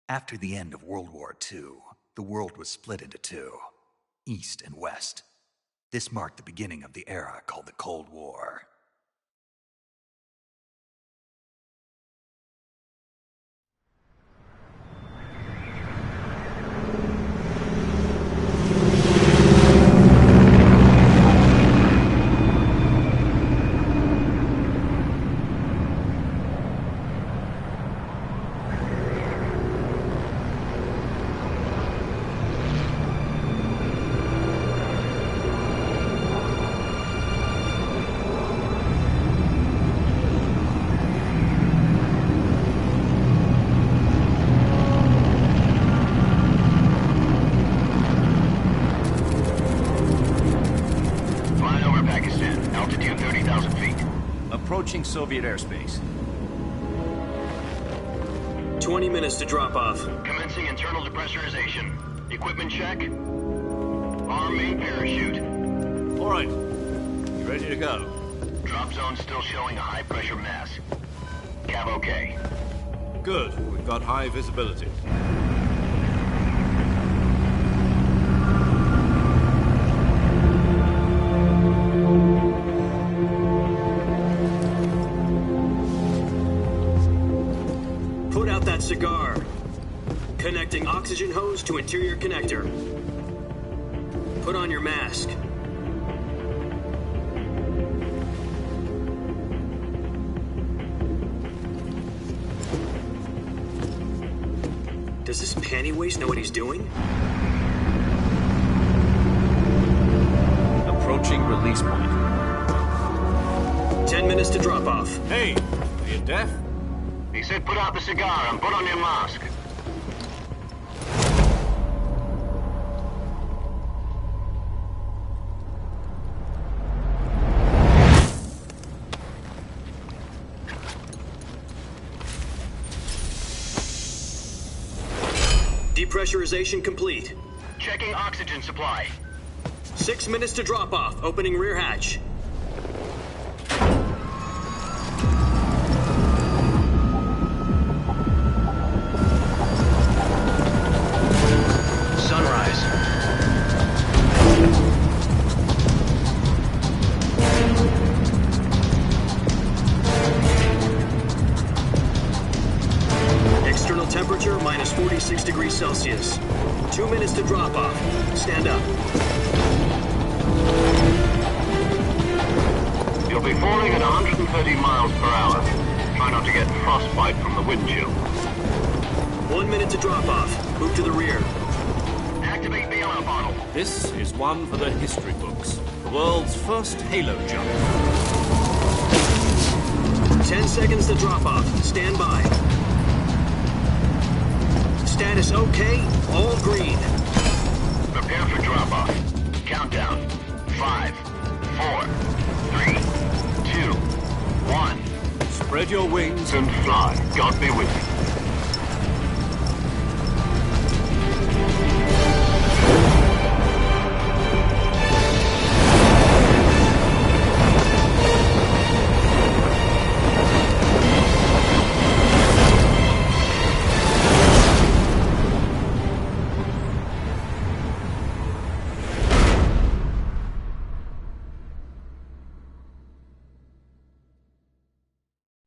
After the end of World War II, the world was split into two, East and West. This marked the beginning of the era called the Cold War. Approaching Soviet airspace. 20 minutes to drop off. Commencing internal depressurization. Equipment check. Arm main parachute. All right. You ready to go? Drop zone still showing a high pressure mass. Cav okay. Good. We've got high visibility. Cigar. Connecting oxygen hose to interior connector. Put on your mask. Does this panty waste know what he's doing? Approaching release point. 10 minutes to drop off. Hey, are you deaf? He said put out the cigar and put on your mask. Depressurization complete. Checking oxygen supply. 6 minutes to drop off. Opening rear hatch. Temperature minus 46 degrees Celsius. 2 minutes to drop off. Stand up. You'll be falling at 130 miles per hour. Try not to get frostbite from the wind chill. 1 minute to drop off. Move to the rear. Activate bailout bottle. This is one for the history books. The world's first halo jump. 10 seconds to drop off. Stand by. Status okay, all green. Prepare for drop-off. Countdown. 5, 4, 3, 2, 1. Spread your wings And fly. God be with you.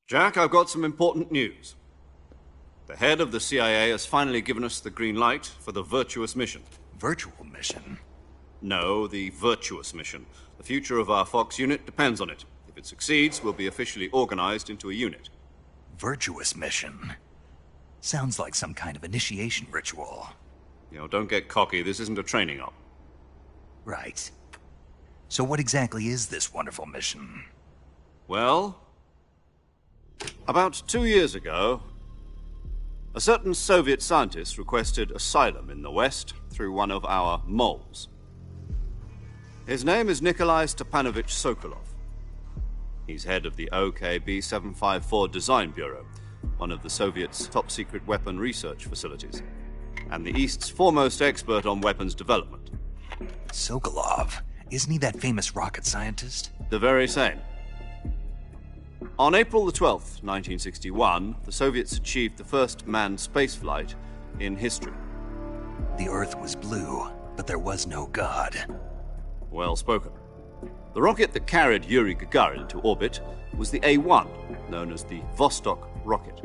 Jack, I've got some important news. The head of the CIA has finally given us the green light for the virtuous mission. Virtual mission? No, the virtuous mission. The future of our Fox unit depends on it. If it succeeds, we'll be officially organized into a unit. Virtuous mission? Sounds like some kind of initiation ritual. You know, don't get cocky. This isn't a training op. Right. So what exactly is this wonderful mission? Well, about 2 years ago, a certain Soviet scientist requested asylum in the West through one of our moles. His name is Nikolai Stepanovich Sokolov. He's head of the OKB 754 Design Bureau, one of the Soviets' top-secret weapon research facilities, and the East's foremost expert on weapons development. Sokolov? Isn't he that famous rocket scientist? The very same. On April the 12th, 1961, the Soviets achieved the first manned spaceflight in history. The Earth was blue, but there was no God. Well spoken. The rocket that carried Yuri Gagarin into orbit was the A-1, known as the Vostok rocket.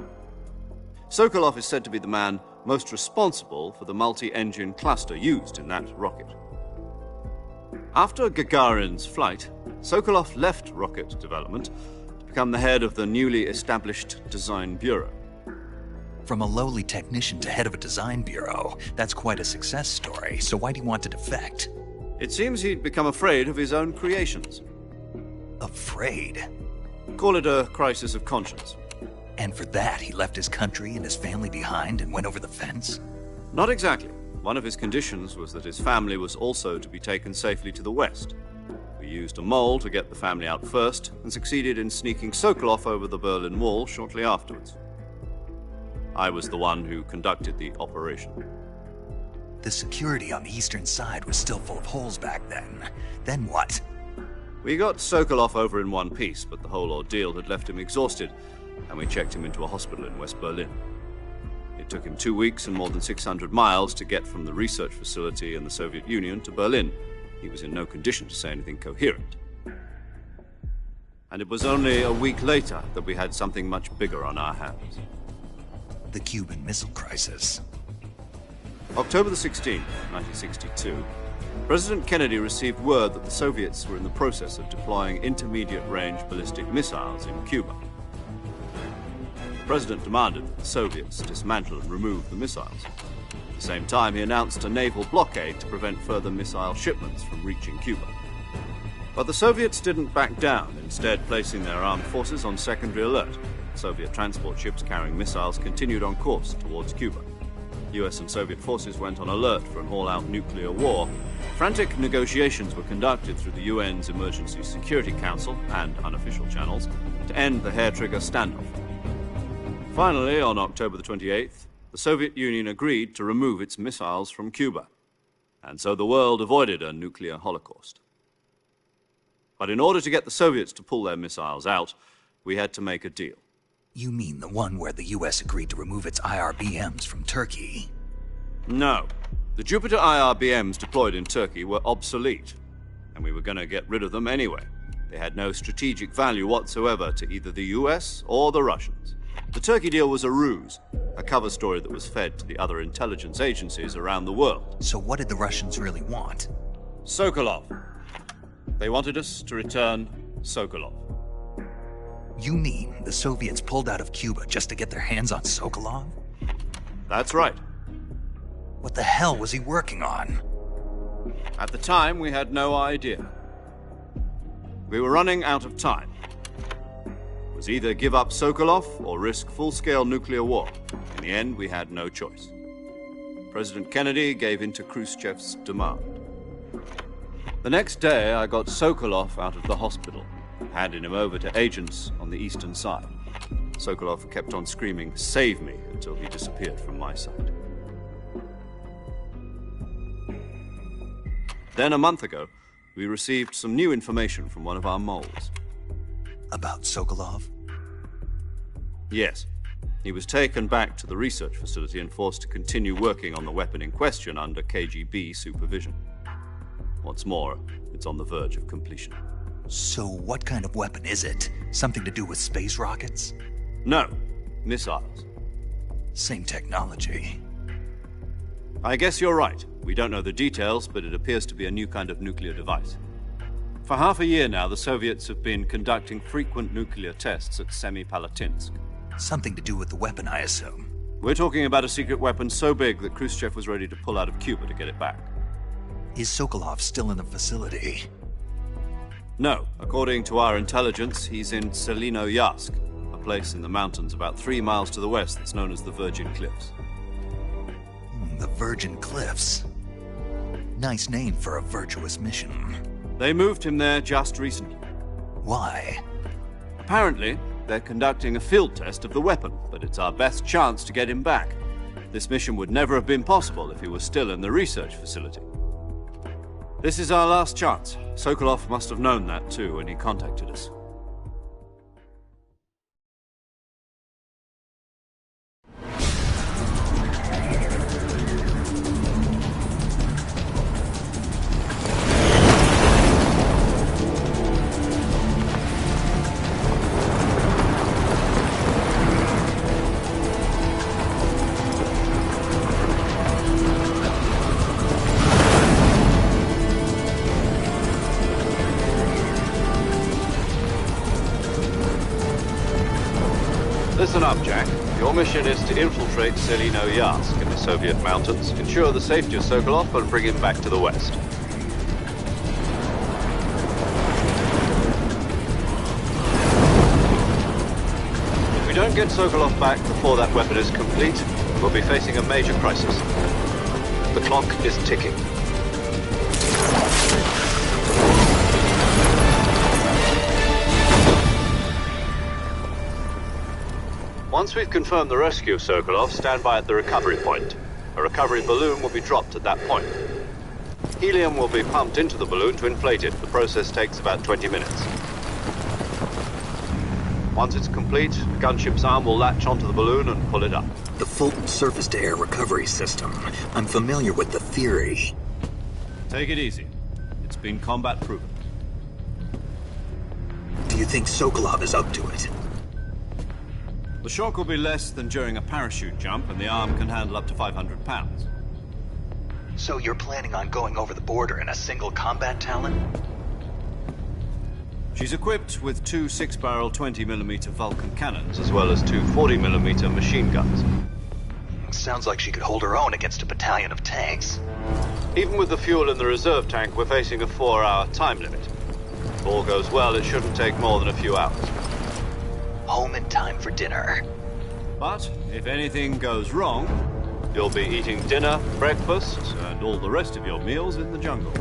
Sokolov is said to be the man most responsible for the multi-engine cluster used in that rocket. After Gagarin's flight, Sokolov left rocket development to become the head of the newly established Design Bureau. From a lowly technician to head of a design bureau, that's quite a success story, so why'd he want to defect? It seems he'd become afraid of his own creations. Afraid? Call it a crisis of conscience. And for that, he left his country and his family behind and went over the fence? Not exactly. One of his conditions was that his family was also to be taken safely to the west. We used a mole to get the family out first and succeeded in sneaking Sokolov over the Berlin Wall shortly afterwards. I was the one who conducted the operation. The security on the eastern side was still full of holes back then. Then what? We got Sokolov over in one piece, but the whole ordeal had left him exhausted, and we checked him into a hospital in West Berlin. It took him 2 weeks and more than 600 miles to get from the research facility in the Soviet Union to Berlin. He was in no condition to say anything coherent. And it was only a week later that we had something much bigger on our hands. The Cuban Missile Crisis. October the 16th, 1962, President Kennedy received word that the Soviets were in the process of deploying intermediate-range ballistic missiles in Cuba. The President demanded that the Soviets dismantle and remove the missiles. At the same time, he announced a naval blockade to prevent further missile shipments from reaching Cuba. But the Soviets didn't back down, instead placing their armed forces on secondary alert. Soviet transport ships carrying missiles continued on course towards Cuba. US and Soviet forces went on alert for an all-out nuclear war. Frantic negotiations were conducted through the UN's Emergency Security Council and unofficial channels to end the hair-trigger standoff. Finally, on October the 28th, the Soviet Union agreed to remove its missiles from Cuba, and so the world avoided a nuclear holocaust. But in order to get the Soviets to pull their missiles out, we had to make a deal. You mean the one where the US agreed to remove its IRBMs from Turkey? No. The Jupiter IRBMs deployed in Turkey were obsolete, and we were going to get rid of them anyway. They had no strategic value whatsoever to either the US or the Russians. The Turkey deal was a ruse, a cover story that was fed to the other intelligence agencies around the world. So what did the Russians really want? Sokolov. They wanted us to return Sokolov. You mean the Soviets pulled out of Cuba just to get their hands on Sokolov? That's right. What the hell was he working on? At the time, we had no idea. We were running out of time. It was either give up Sokolov or risk full-scale nuclear war. In the end, we had no choice. President Kennedy gave in to Khrushchev's demand. The next day, I got Sokolov out of the hospital, handing him over to agents on the eastern side. Sokolov kept on screaming, "Save me," until he disappeared from my sight. Then, a month ago, we received some new information from one of our moles. About Sokolov? Yes. He was taken back to the research facility and forced to continue working on the weapon in question under KGB supervision. What's more, it's on the verge of completion. So what kind of weapon is it? Something to do with space rockets? No, missiles. Same technology. I guess you're right. We don't know the details, but it appears to be a new kind of nuclear device. For half a year now, the Soviets have been conducting frequent nuclear tests at Semipalatinsk. Something to do with the weapon, I assume. We're talking about a secret weapon so big that Khrushchev was ready to pull out of Cuba to get it back. Is Sokolov still in the facility? No. According to our intelligence, he's in Selinoyarsk, a place in the mountains about 3 miles to the west that's known as the Virgin Cliffs. The Virgin Cliffs. Nice name for a virtuous mission. They moved him there just recently. Why? Apparently, they're conducting a field test of the weapon, but it's our best chance to get him back. This mission would never have been possible if he was still in the research facility. This is our last chance. Sokolov must have known that too when he contacted us. Listen up, Jack. Your mission is to infiltrate Selino-Yarsk in the Soviet mountains, ensure the safety of Sokolov, and bring him back to the west. If we don't get Sokolov back before that weapon is complete, we'll be facing a major crisis. The clock is ticking. Once we've confirmed the rescue of Sokolov, stand by at the recovery point. A recovery balloon will be dropped at that point. Helium will be pumped into the balloon to inflate it. The process takes about 20 minutes. Once it's complete, the gunship's arm will latch onto the balloon and pull it up. The Fulton surface-to-air recovery system. I'm familiar with the theory. Take it easy. It's been combat-proven. Do you think Sokolov is up to it? The shock will be less than during a parachute jump, and the arm can handle up to 500 pounds. So you're planning on going over the border in a single combat Talon? She's equipped with two 6-barrel 20mm Vulcan cannons, as well as two 40mm machine guns. Sounds like she could hold her own against a battalion of tanks. Even with the fuel in the reserve tank, we're facing a 4-hour time limit. If all goes well, it shouldn't take more than a few hours. Home in time for dinner. But if anything goes wrong, you'll be eating dinner, breakfast, and all the rest of your meals in the jungle.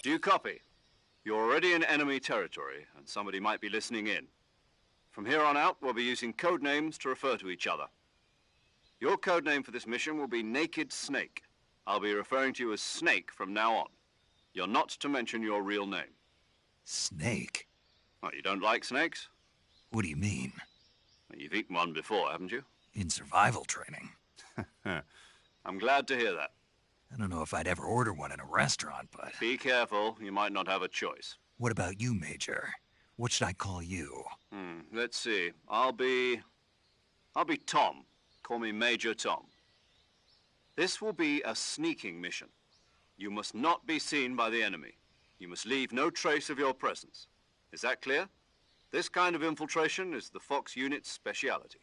Do you copy? You're already in enemy territory, and somebody might be listening in. From here on out, we'll be using code names to refer to each other. Your code name for this mission will be Naked Snake. I'll be referring to you as Snake from now on. You're not to mention your real name. Snake? Oh, you don't like snakes? What do you mean? Well, you've eaten one before, haven't you? In survival training. I'm glad to hear that. I don't know if I'd ever order one in a restaurant, but... Be careful, you might not have a choice. What about you, Major? What should I call you? Let's see. I'll be Tom. Call me Major Tom. This will be a sneaking mission. You must not be seen by the enemy. You must leave no trace of your presence. Is that clear? This kind of infiltration is the Fox unit's speciality.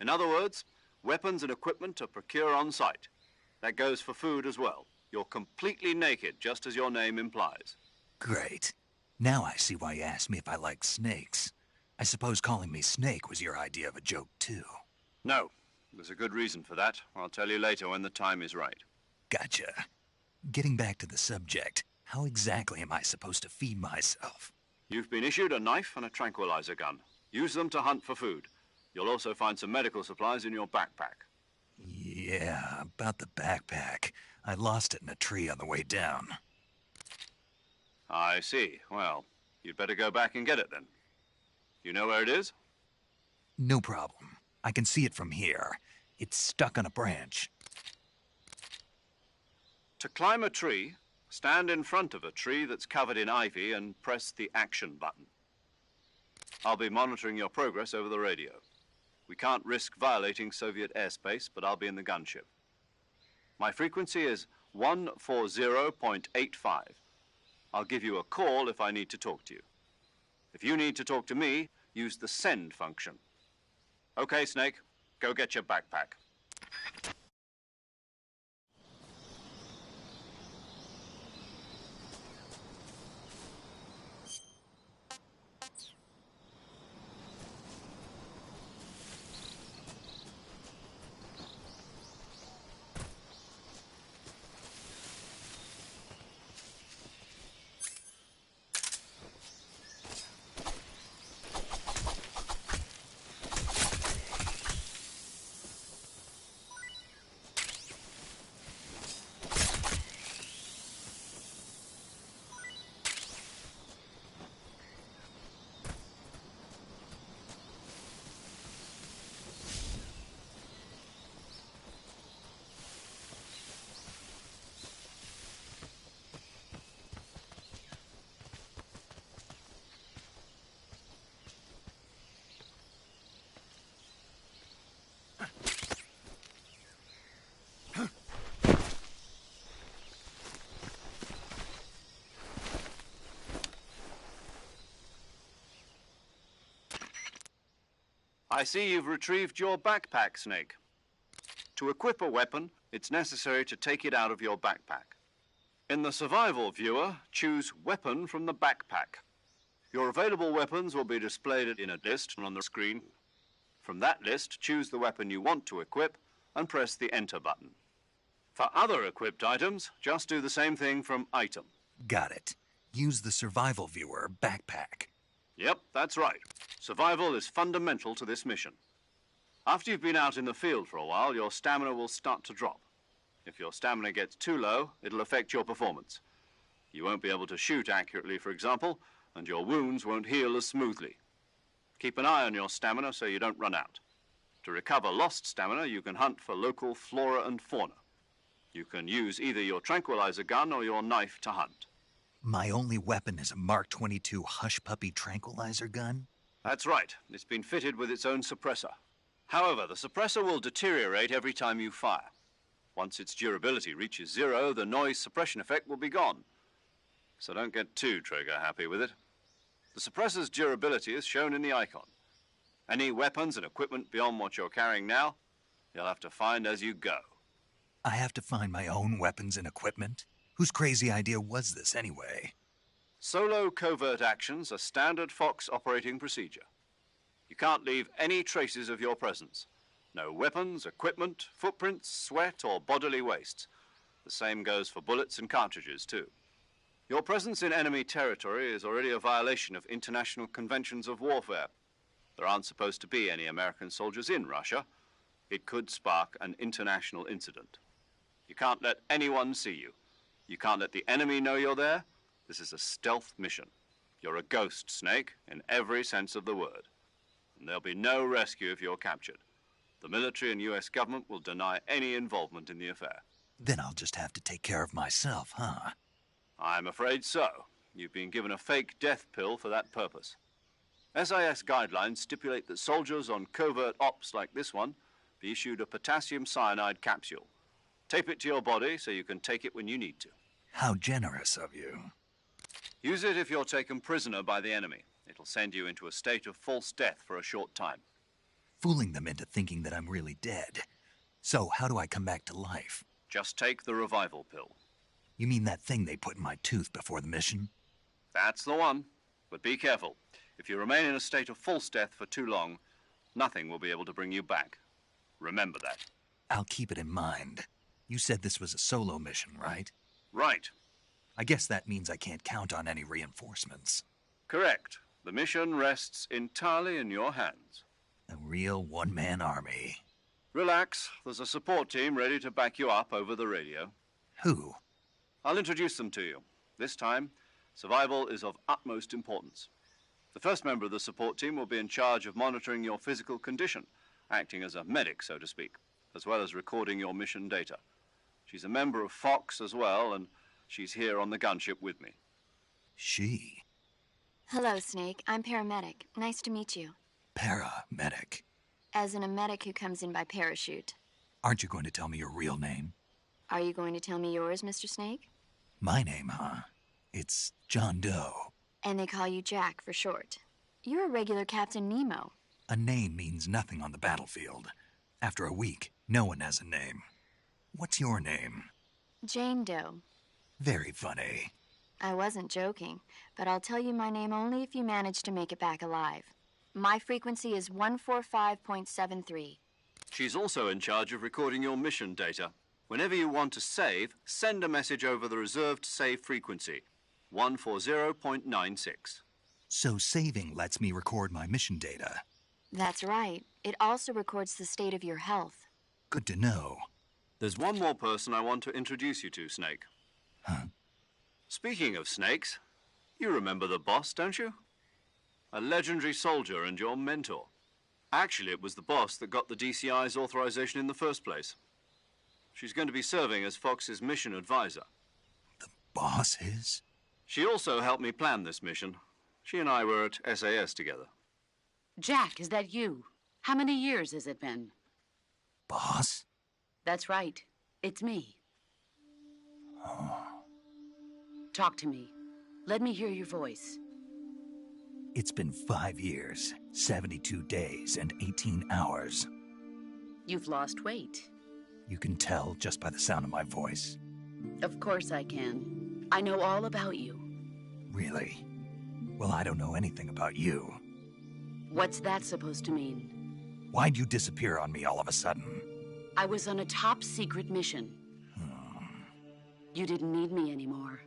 In other words, weapons and equipment are procured on site. That goes for food as well. You're completely naked, just as your name implies. Great. Now I see why you asked me if I like snakes. I suppose calling me Snake was your idea of a joke, too. No. There's a good reason for that. I'll tell you later when the time is right. Gotcha. Getting back to the subject, how exactly am I supposed to feed myself? You've been issued a knife and a tranquilizer gun. Use them to hunt for food. You'll also find some medical supplies in your backpack. Yeah, about the backpack. I lost it in a tree on the way down. I see. Well, you'd better go back and get it then. You know where it is? No problem. I can see it from here. It's stuck on a branch. To climb a tree, stand in front of a tree that's covered in ivy and press the action button. I'll be monitoring your progress over the radio. We can't risk violating Soviet airspace, but I'll be in the gunship. My frequency is 140.85. I'll give you a call if I need to talk to you. If you need to talk to me, use the send function. Okay, Snake, go get your backpack. I see you've retrieved your backpack, Snake. To equip a weapon, it's necessary to take it out of your backpack. In the survival viewer, choose Weapon from the backpack. Your available weapons will be displayed in a list on the screen. From that list, choose the weapon you want to equip and press the Enter button. For other equipped items, just do the same thing from Item. Got it. Use the survival viewer backpack. Yep, that's right. Survival is fundamental to this mission. After you've been out in the field for a while, your stamina will start to drop. If your stamina gets too low, it'll affect your performance. You won't be able to shoot accurately, for example, and your wounds won't heal as smoothly. Keep an eye on your stamina so you don't run out. To recover lost stamina, you can hunt for local flora and fauna. You can use either your tranquilizer gun or your knife to hunt. My only weapon is a Mark 22 Hush Puppy tranquilizer gun? That's right. It's been fitted with its own suppressor. However, the suppressor will deteriorate every time you fire. Once its durability reaches 0, the noise suppression effect will be gone. So don't get too trigger-happy with it. The suppressor's durability is shown in the icon. Any weapons and equipment beyond what you're carrying now, you'll have to find as you go. I have to find my own weapons and equipment? Whose crazy idea was this, anyway? Solo covert actions are standard Fox operating procedure. You can't leave any traces of your presence. No weapons, equipment, footprints, sweat, or bodily waste. The same goes for bullets and cartridges, too. Your presence in enemy territory is already a violation of international conventions of warfare. There aren't supposed to be any American soldiers in Russia. It could spark an international incident. You can't let anyone see you. You can't let the enemy know you're there. This is a stealth mission. You're a ghost, Snake, in every sense of the word. And there'll be no rescue if you're captured. The military and U.S. government will deny any involvement in the affair. Then I'll just have to take care of myself, huh? I'm afraid so. You've been given a fake death pill for that purpose. SIS guidelines stipulate that soldiers on covert ops like this one be issued a potassium cyanide capsule. Tape it to your body so you can take it when you need to. How generous of you. Use it if you're taken prisoner by the enemy. It'll send you into a state of false death for a short time. Fooling them into thinking that I'm really dead. So how do I come back to life? Just take the revival pill. You mean that thing they put in my tooth before the mission? That's the one. But be careful. If you remain in a state of false death for too long, nothing will be able to bring you back. Remember that. I'll keep it in mind. You said this was a solo mission, right? Right. I guess that means I can't count on any reinforcements. Correct. The mission rests entirely in your hands. A real one-man army. Relax. There's a support team ready to back you up over the radio. Who? I'll introduce them to you. This time, survival is of utmost importance. The first member of the support team will be in charge of monitoring your physical condition, acting as a medic, so to speak, as well as recording your mission data. She's a member of Fox as well, and she's here on the gunship with me. She? Hello, Snake. I'm paramedic. Nice to meet you. Paramedic. As in a medic who comes in by parachute. Aren't you going to tell me your real name? Are you going to tell me yours, Mr. Snake? My name, huh? It's John Doe. And they call you Jack for short. You're a regular Captain Nemo. A name means nothing on the battlefield. After a week, no one has a name. What's your name? Jane Doe. Very funny. I wasn't joking, but I'll tell you my name only if you manage to make it back alive. My frequency is 145.73. She's also in charge of recording your mission data. Whenever you want to save, send a message over the reserved save frequency, 140.96. So saving lets me record my mission data. That's right. It also records the state of your health. Good to know. There's one more person I want to introduce you to, Snake. Huh? Speaking of snakes, you remember the boss, don't you? A legendary soldier and your mentor. Actually, it was the boss that got the DCI's authorization in the first place. She's going to be serving as Fox's mission advisor. The boss is? She also helped me plan this mission. She and I were at SAS together. Jack, is that you? How many years has it been? Boss? That's right. It's me. Oh. Talk to me. Let me hear your voice. It's been 5 years, 72 days, and 18 hours. You've lost weight. You can tell just by the sound of my voice. Of course I can. I know all about you. Really? Well, I don't know anything about you. What's that supposed to mean? Why'd you disappear on me all of a sudden? I was on a top-secret mission. You didn't need me anymore.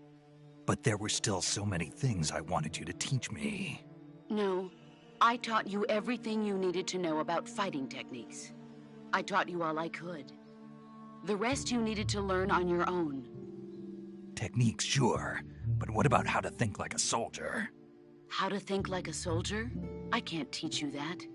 But there were still so many things I wanted you to teach me. No, I taught you everything you needed to know about fighting techniques. I taught you all I could. The rest you needed to learn on your own. Techniques, sure. But what about how to think like a soldier? How to think like a soldier? I can't teach you that.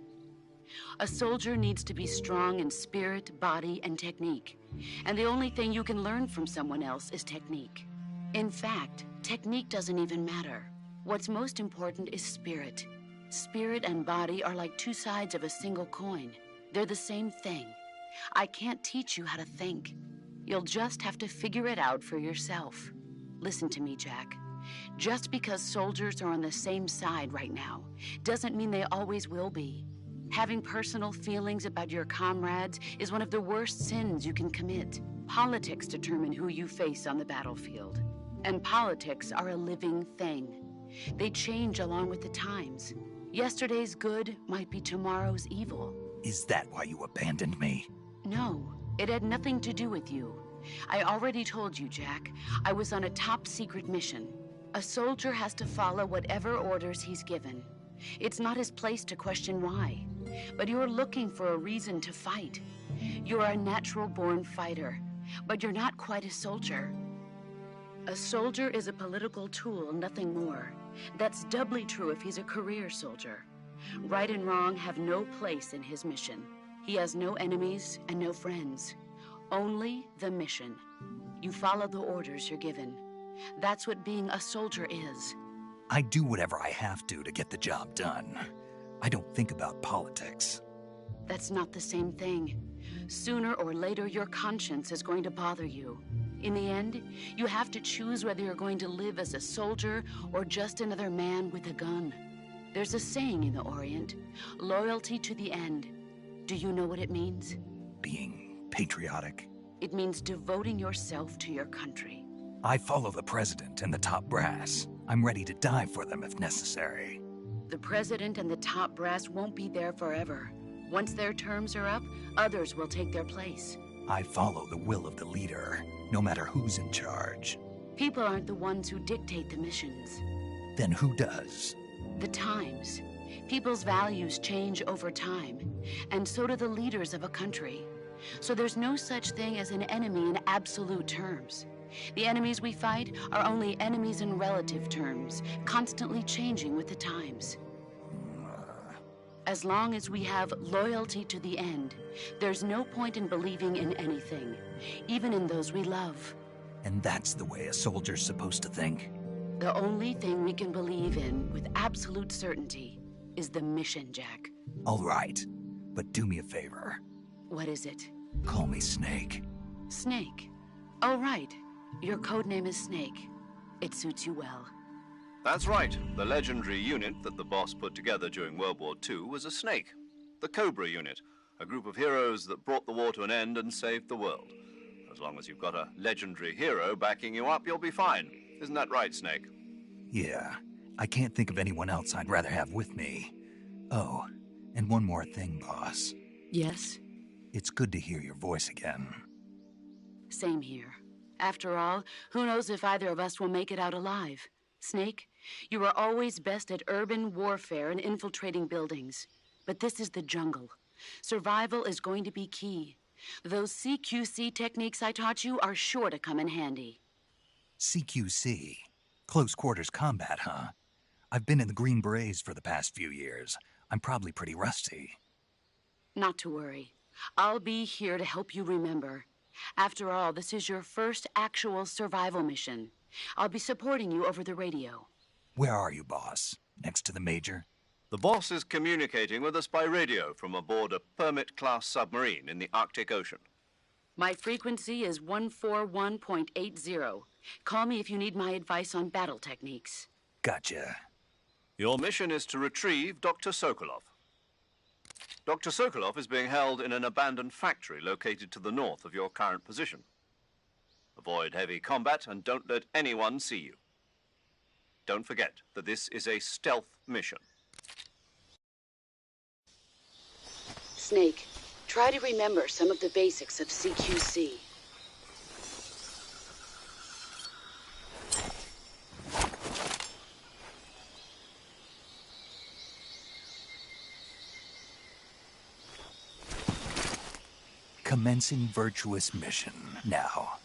A soldier needs to be strong in spirit, body, and technique. And the only thing you can learn from someone else is technique. In fact, technique doesn't even matter. What's most important is spirit. Spirit and body are like two sides of a single coin. They're the same thing. I can't teach you how to think. You'll just have to figure it out for yourself. Listen to me, Jack. Just because soldiers are on the same side right now doesn't mean they always will be. Having personal feelings about your comrades is one of the worst sins you can commit. Politics determine who you face on the battlefield. And politics are a living thing. They change along with the times. Yesterday's good might be tomorrow's evil. Is that why you abandoned me? No, it had nothing to do with you. I already told you, Jack. I was on a top-secret mission. A soldier has to follow whatever orders he's given. It's not his place to question why. But you're looking for a reason to fight. You're a natural-born fighter, but you're not quite a soldier. A soldier is a political tool, nothing more. That's doubly true if he's a career soldier. Right and wrong have no place in his mission. He has no enemies and no friends. Only the mission. You follow the orders you're given. That's what being a soldier is. I do whatever I have to get the job done. I don't think about politics. That's not the same thing. Sooner or later, your conscience is going to bother you. In the end, you have to choose whether you're going to live as a soldier or just another man with a gun. There's a saying in the Orient, loyalty to the end. Do you know what it means? Being patriotic. It means devoting yourself to your country. I follow the president and the top brass. I'm ready to die for them if necessary. The president and the top brass won't be there forever. Once their terms are up, others will take their place. I follow the will of the leader, no matter who's in charge. People aren't the ones who dictate the missions. Then who does? The times. People's values change over time, and so do the leaders of a country. So there's no such thing as an enemy in absolute terms. The enemies we fight are only enemies in relative terms, constantly changing with the times. As long as we have loyalty to the end, there's no point in believing in anything, even in those we love. And that's the way a soldier's supposed to think? The only thing we can believe in with absolute certainty is the mission, Jack. All right, but do me a favor. What is it? Call me Snake. Snake. Oh, right. Your code name is Snake. It suits you well. That's right. The legendary unit that the boss put together during World War II was a snake. The Cobra unit, a group of heroes that brought the war to an end and saved the world. As long as you've got a legendary hero backing you up, you'll be fine. Isn't that right, Snake? Yeah, I can't think of anyone else I'd rather have with me. Oh, and one more thing, boss. Yes? It's good to hear your voice again. Same here. After all, who knows if either of us will make it out alive? Snake, you are always best at urban warfare and infiltrating buildings. But this is the jungle. Survival is going to be key. Those CQC techniques I taught you are sure to come in handy. CQC? Close quarters combat, huh? I've been in the Green Berets for the past few years. I'm probably pretty rusty. Not to worry. I'll be here to help you remember. After all, this is your first actual survival mission. I'll be supporting you over the radio. Where are you, boss? Next to the Major? The boss is communicating with us by radio from aboard a Permit-class submarine in the Arctic Ocean. My frequency is 141.80. Call me if you need my advice on battle techniques. Gotcha. Your mission is to retrieve Dr. Sokolov. Dr. Sokolov is being held in an abandoned factory located to the north of your current position. Avoid heavy combat and don't let anyone see you. Don't forget that this is a stealth mission. Snake, try to remember some of the basics of CQC. Commencing virtuous mission now.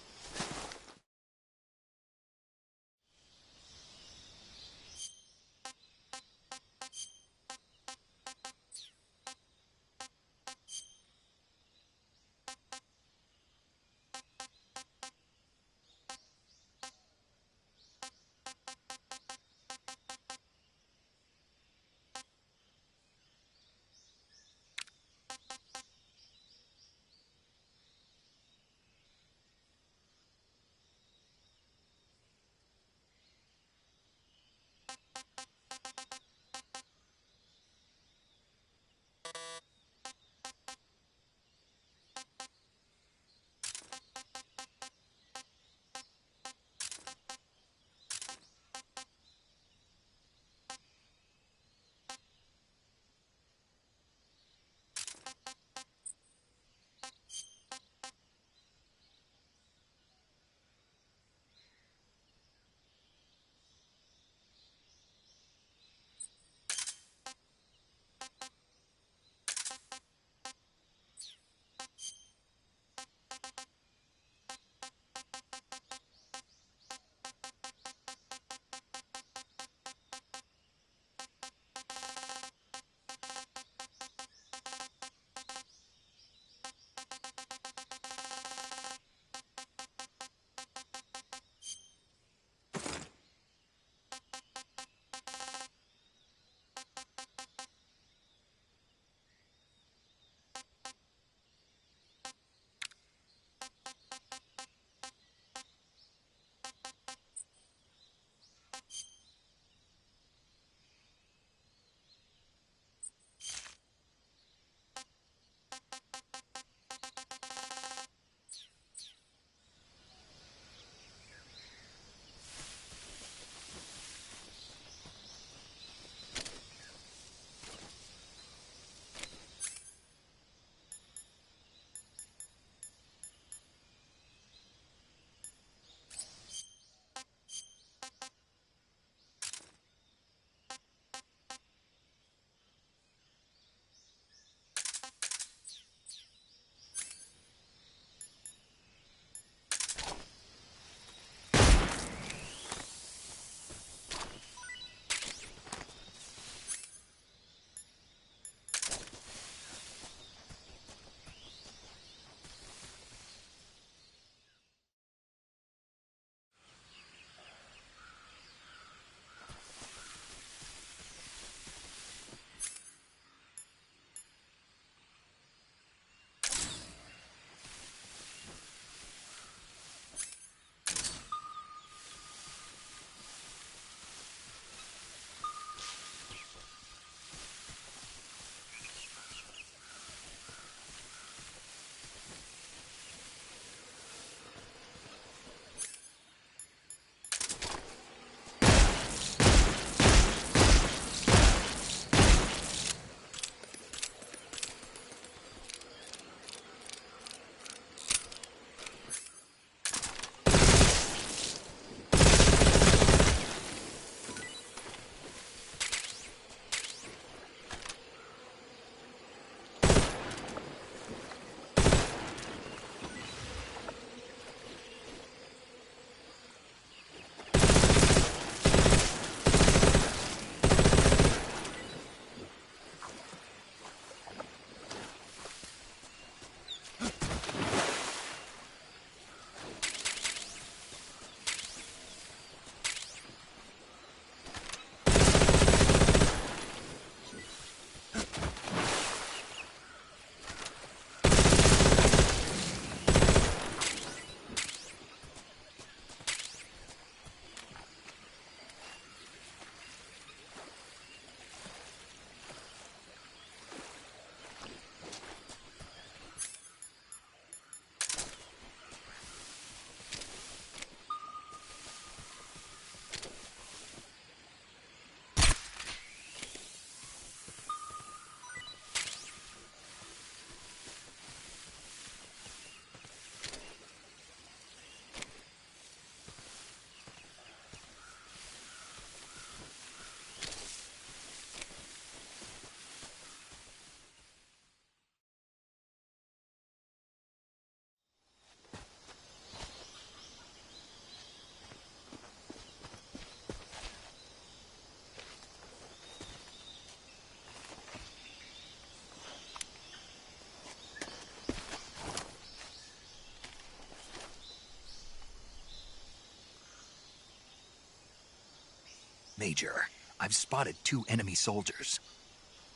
Major, I've spotted 2 enemy soldiers.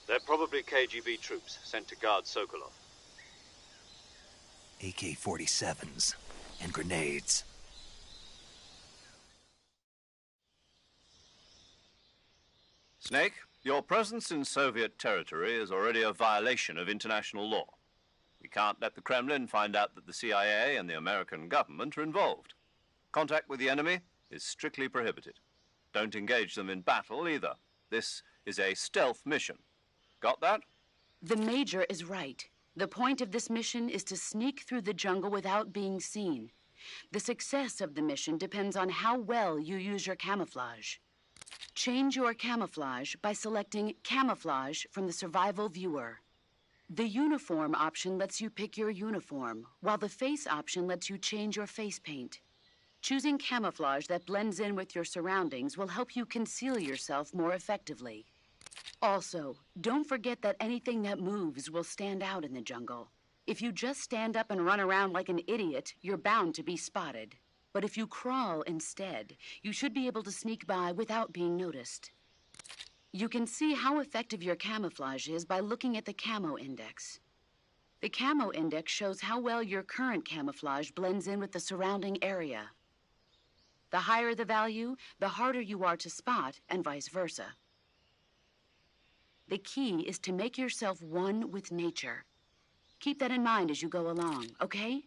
They're probably KGB troops sent to guard Sokolov. AK-47s and grenades. Snake, your presence in Soviet territory is already a violation of international law. We can't let the Kremlin find out that the CIA and the American government are involved. Contact with the enemy is strictly prohibited. Don't engage them in battle either. This is a stealth mission. Got that? The Major is right. The point of this mission is to sneak through the jungle without being seen. The success of the mission depends on how well you use your camouflage. Change your camouflage by selecting Camouflage from the Survival Viewer. The Uniform option lets you pick your uniform, while the Face option lets you change your face paint. Choosing camouflage that blends in with your surroundings will help you conceal yourself more effectively. Also, don't forget that anything that moves will stand out in the jungle. If you just stand up and run around like an idiot, you're bound to be spotted. But if you crawl instead, you should be able to sneak by without being noticed. You can see how effective your camouflage is by looking at the Camo Index. The Camo Index shows how well your current camouflage blends in with the surrounding area. The higher the value, the harder you are to spot, and vice versa. The key is to make yourself one with nature. Keep that in mind as you go along, okay?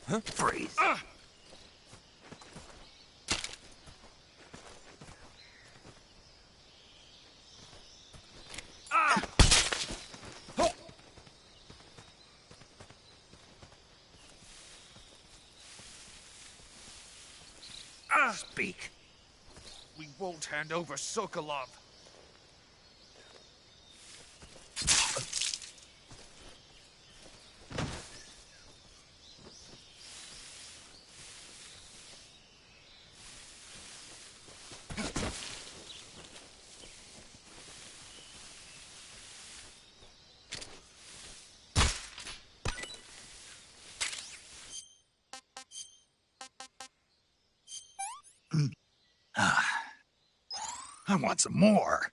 Huh? Freeze. Speak. We won't hand over Sokolov. I want some more.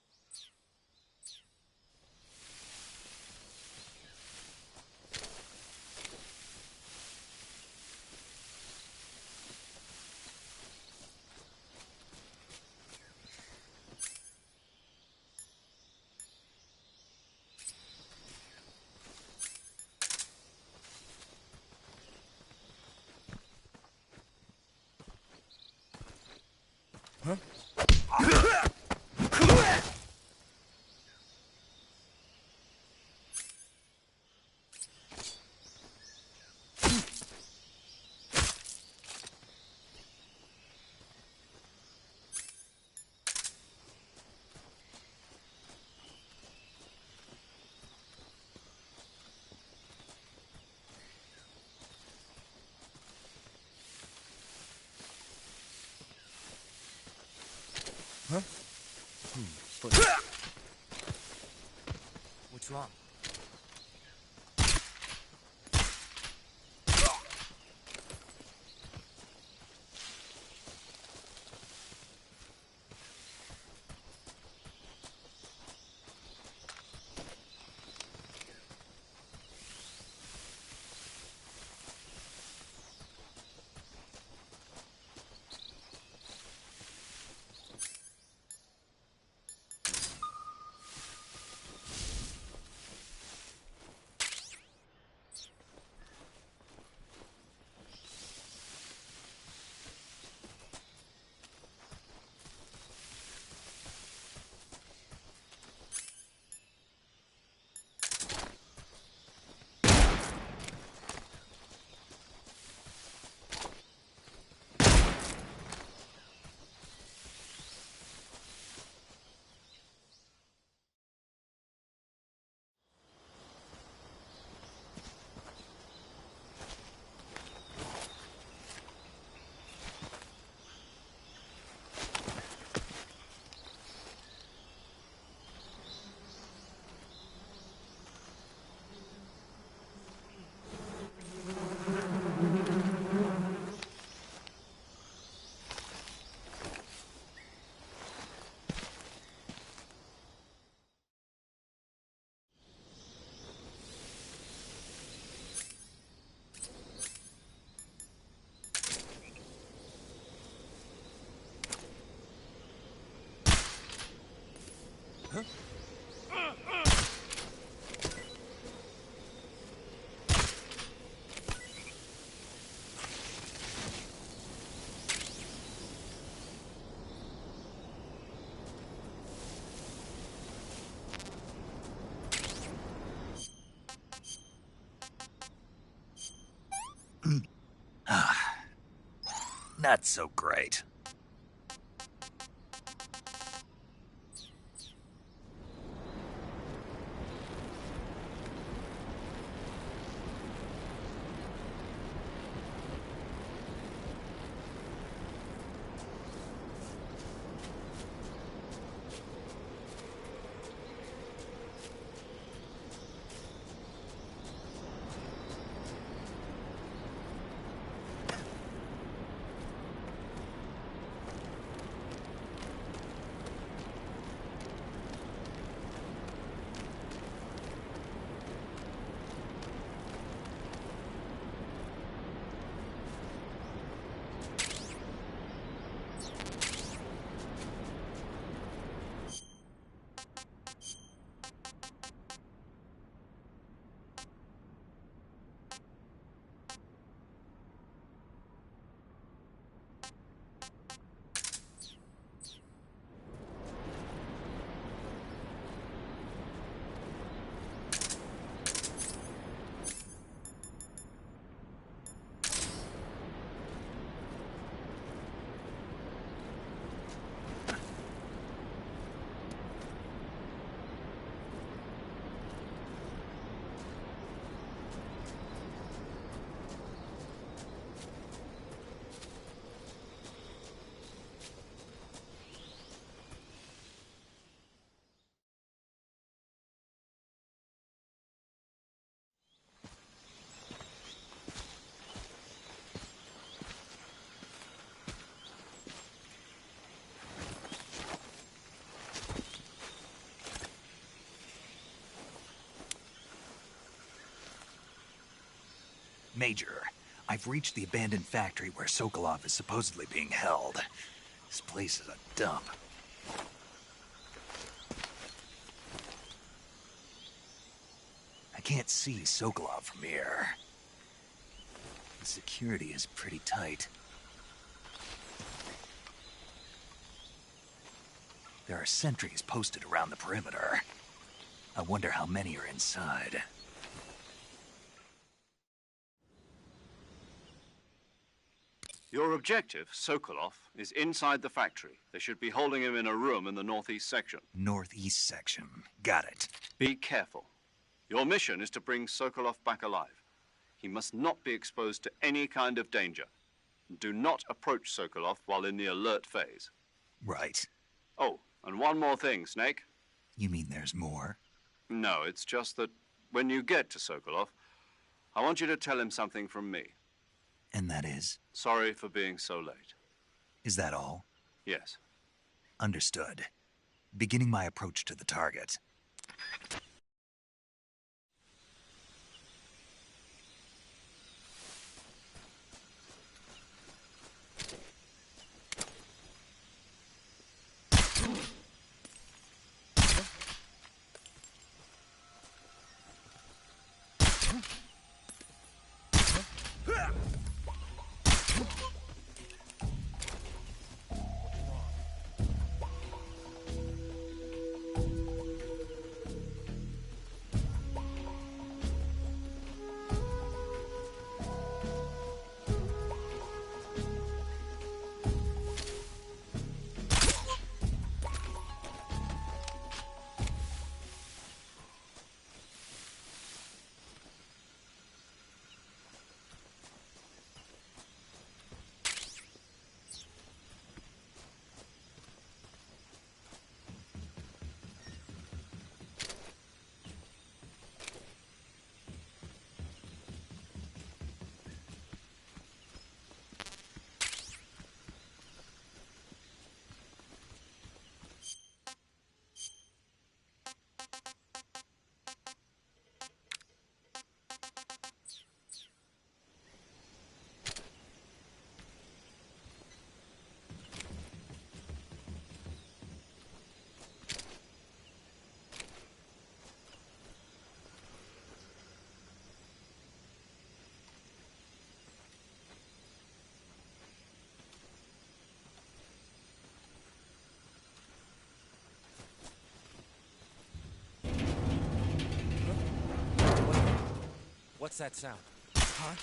What's wrong? Not so great. Major, I've reached the abandoned factory where Sokolov is supposedly being held. This place is a dump. I can't see Sokolov from here. The security is pretty tight. There are sentries posted around the perimeter. I wonder how many are inside. Your objective, Sokolov, is inside the factory. They should be holding him in a room in the northeast section. Northeast section. Got it. Be careful. Your mission is to bring Sokolov back alive. He must not be exposed to any kind of danger. Do not approach Sokolov while in the alert phase. Right. Oh, and one more thing, Snake. You mean there's more? No, it's just that when you get to Sokolov, I want you to tell him something from me. And that is? Sorry for being so late. Is that all? Yes. Understood. Beginning my approach to the target. What's that sound? Huh?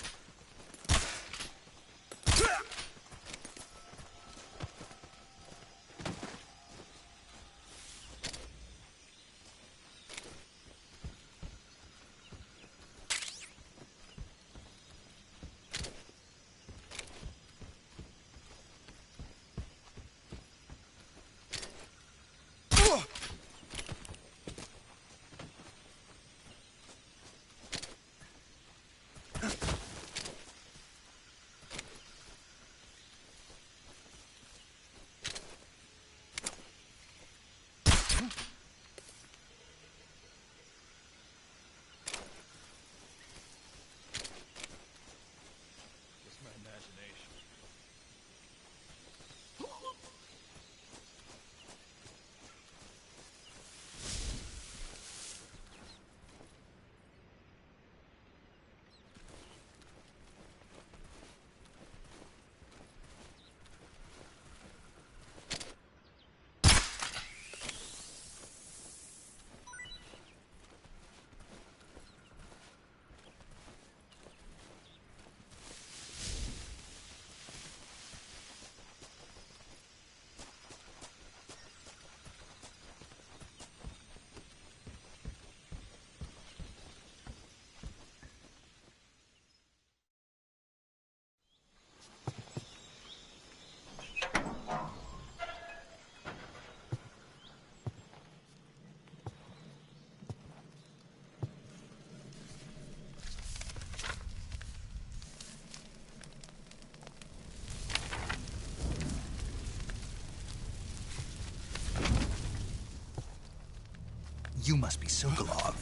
You must be Sokolov.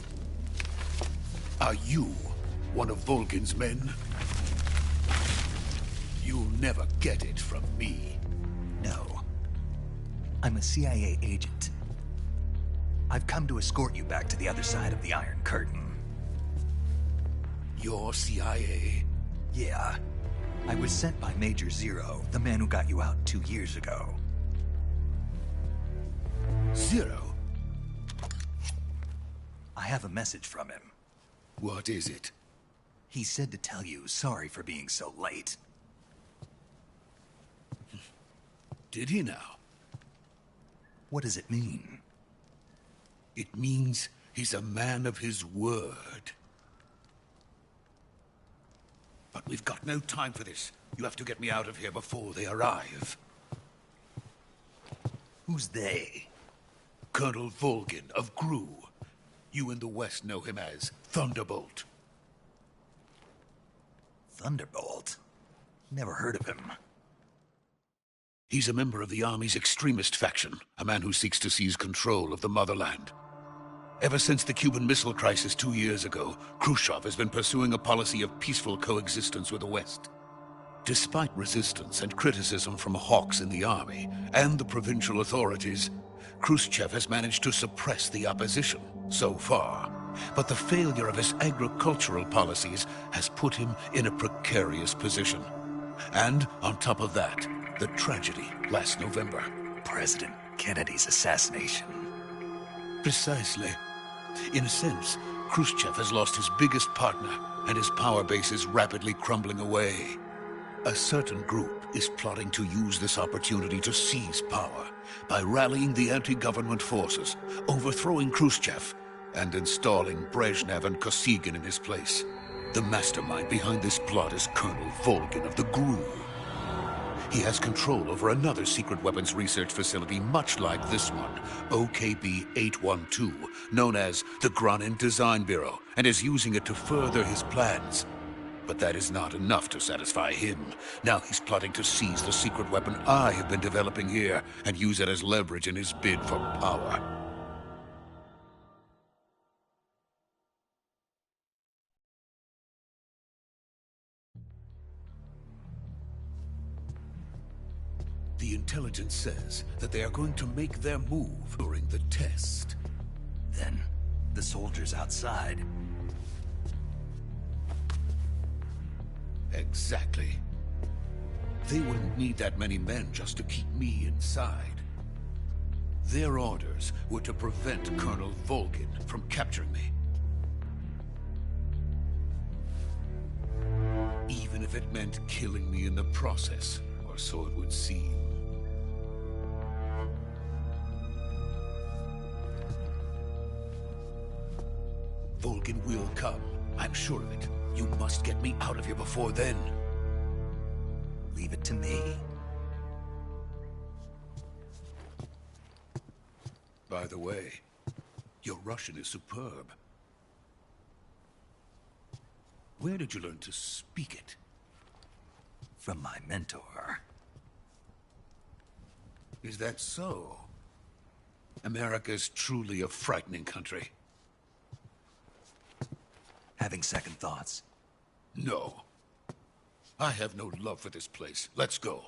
Are you one of Volgin's men? You'll never get it from me. No. I'm a CIA agent. I've come to escort you back to the other side of the Iron Curtain. You're CIA? Yeah. I was sent by Major Zero, the man who got you out 2 years ago. Zero? I have a message from him. What is it? He said to tell you sorry for being so late. Did he now? What does it mean? It means he's a man of his word. But we've got no time for this. You have to get me out of here before they arrive. Who's they? Colonel Volgin of GRU. You in the West know him as Thunderbolt. Thunderbolt? Never heard of him. He's a member of the Army's extremist faction, a man who seeks to seize control of the motherland. Ever since the Cuban Missile Crisis 2 years ago, Khrushchev has been pursuing a policy of peaceful coexistence with the West. Despite resistance and criticism from hawks in the Army and the provincial authorities, Khrushchev has managed to suppress the opposition so far. But the failure of his agricultural policies has put him in a precarious position. And on top of that, the tragedy last November. President Kennedy's assassination. Precisely. In a sense, Khrushchev has lost his biggest partner, and his power base is rapidly crumbling away. A certain group is plotting to use this opportunity to seize power by rallying the anti-government forces, overthrowing Khrushchev, and installing Brezhnev and Kosygin in his place. The mastermind behind this plot is Colonel Volgin of the GRU. He has control over another secret weapons research facility much like this one, OKB-812, known as the Granin Design Bureau, and is using it to further his plans. But that is not enough to satisfy him. Now he's plotting to seize the secret weapon I have been developing here and use it as leverage in his bid for power. The intelligence says that they are going to make their move during the test. Then, the soldiers outside. Exactly. They wouldn't need that many men just to keep me inside. Their orders were to prevent Colonel Volgin from capturing me. even if it meant killing me in the process, or so it would seem. Vulcan will come. I'm sure of it. You must get me out of here before then. Leave it to me. By the way, your Russian is superb. Where did you learn to speak it? From my mentor. Is that so? America's truly a frightening country. Having second thoughts? No. I have no love for this place. Let's go.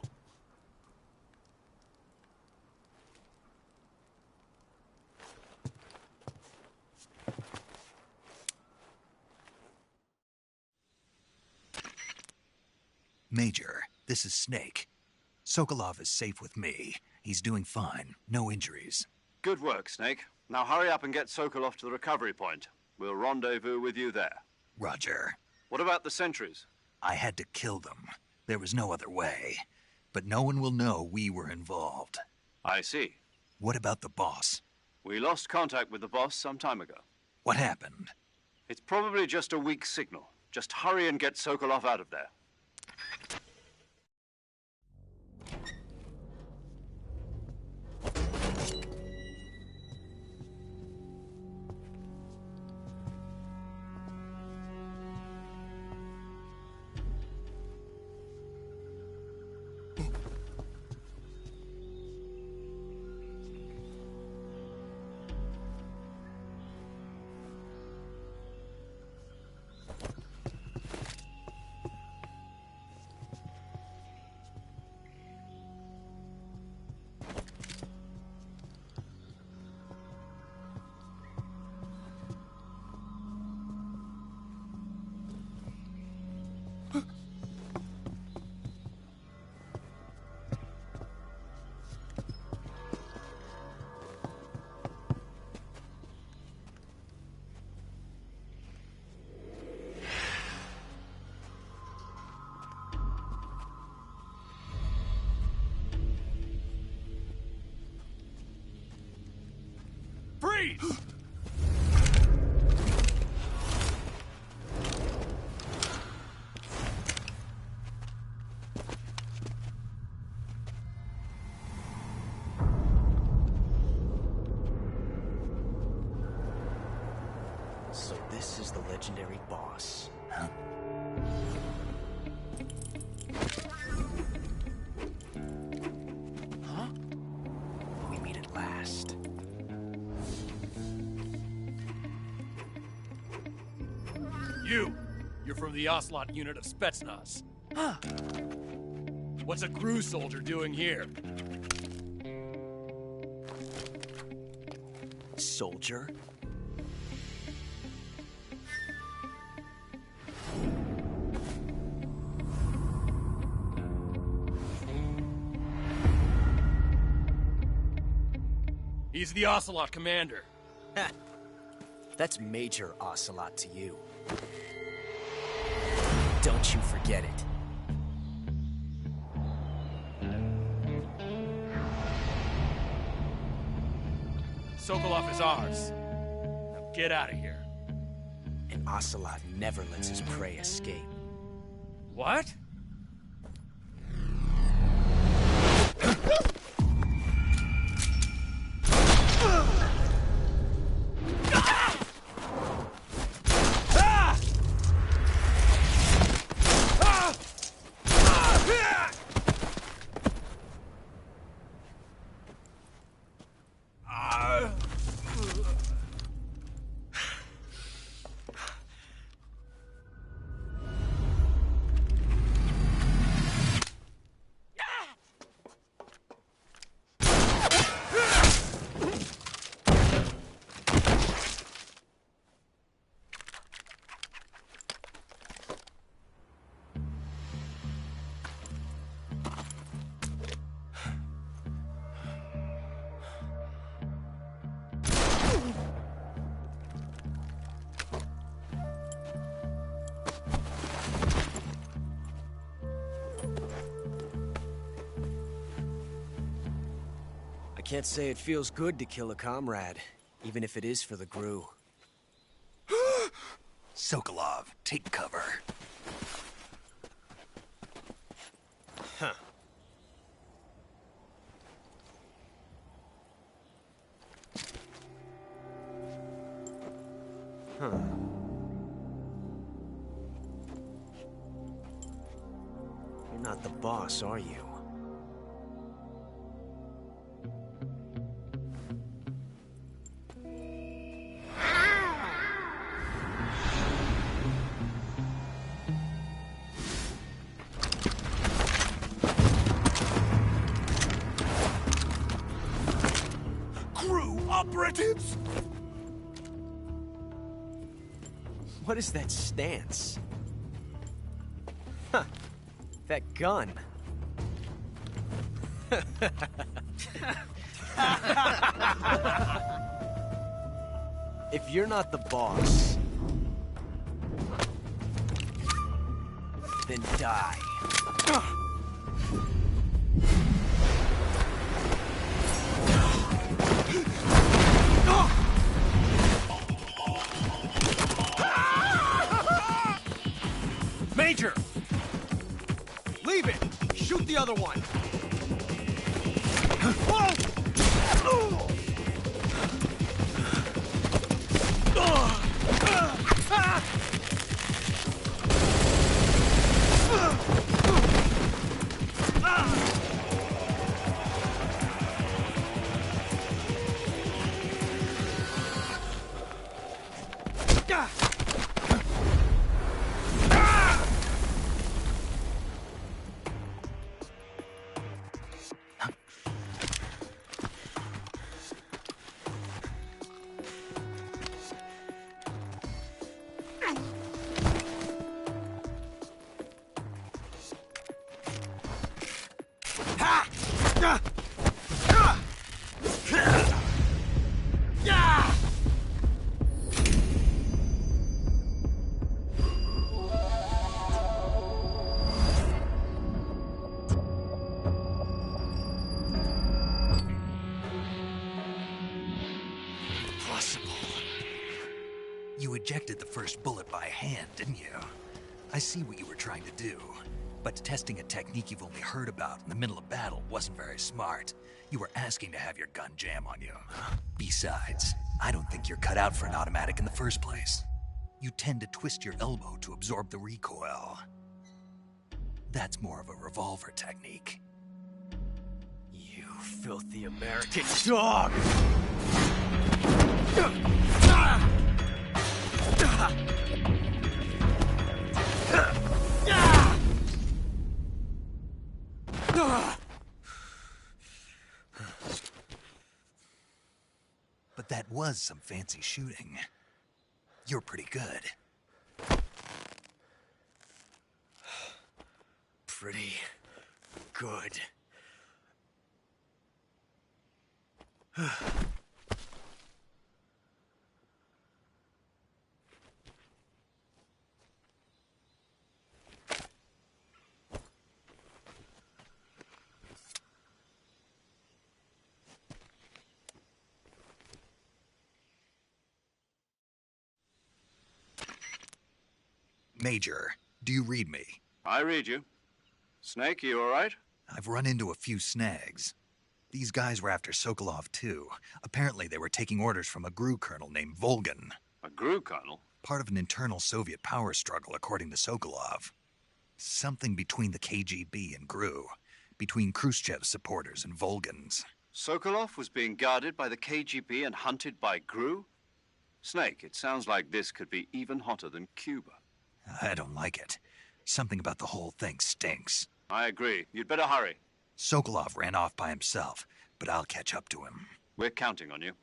Major, this is Snake. Sokolov is safe with me. He's doing fine. No injuries. Good work, Snake. Now hurry up and get Sokolov to the recovery point. We'll rendezvous with you there. Roger. What about the sentries? I had to kill them. There was no other way. But no one will know we were involved. I see. What about the boss? We lost contact with the boss some time ago. What happened? It's probably just a weak signal. Just hurry and get Sokolov out of there. Freeze! So this is the legendary boss. Huh? Huh? We meet at last. You're from the Ocelot unit of Spetsnaz. Huh. What's a crew soldier doing here? Soldier? He's the Ocelot commander. Ha! That's Major Ocelot to you. Don't you forget it. Sokolov is ours. Now get out of here. And Ocelot never lets his prey escape. What? Can't say it feels good to kill a comrade, even if it is for the GRU. Sokolov, take cover. Huh. Huh. You're not the boss, are you? GRU operatives! What is that stance? Huh. That gun. If you're not the boss, then die. Major! Leave it! Shoot the other one! You ejected the first bullet by hand, didn't you? I see what you were trying to do. But testing a technique you've only heard about in the middle of battle wasn't very smart. You were asking to have your gun jam on you. Besides, I don't think you're cut out for an automatic in the first place. You tend to twist your elbow to absorb the recoil. That's more of a revolver technique. You filthy American dog! But that was some fancy shooting. You're pretty good. Pretty good. Major, do you read me? I read you. Snake, you all right? I've run into a few snags. These guys were after Sokolov, too. Apparently they were taking orders from a GRU colonel named Volgan. A GRU colonel? Part of an internal Soviet power struggle, according to Sokolov. Something between the KGB and GRU. Between Khrushchev's supporters and Volgan's. Sokolov was being guarded by the KGB and hunted by GRU? Snake, it sounds like this could be even hotter than Cuba. I don't like it. Something about the whole thing stinks. I agree. You'd better hurry. Sokolov ran off by himself, but I'll catch up to him. We're counting on you.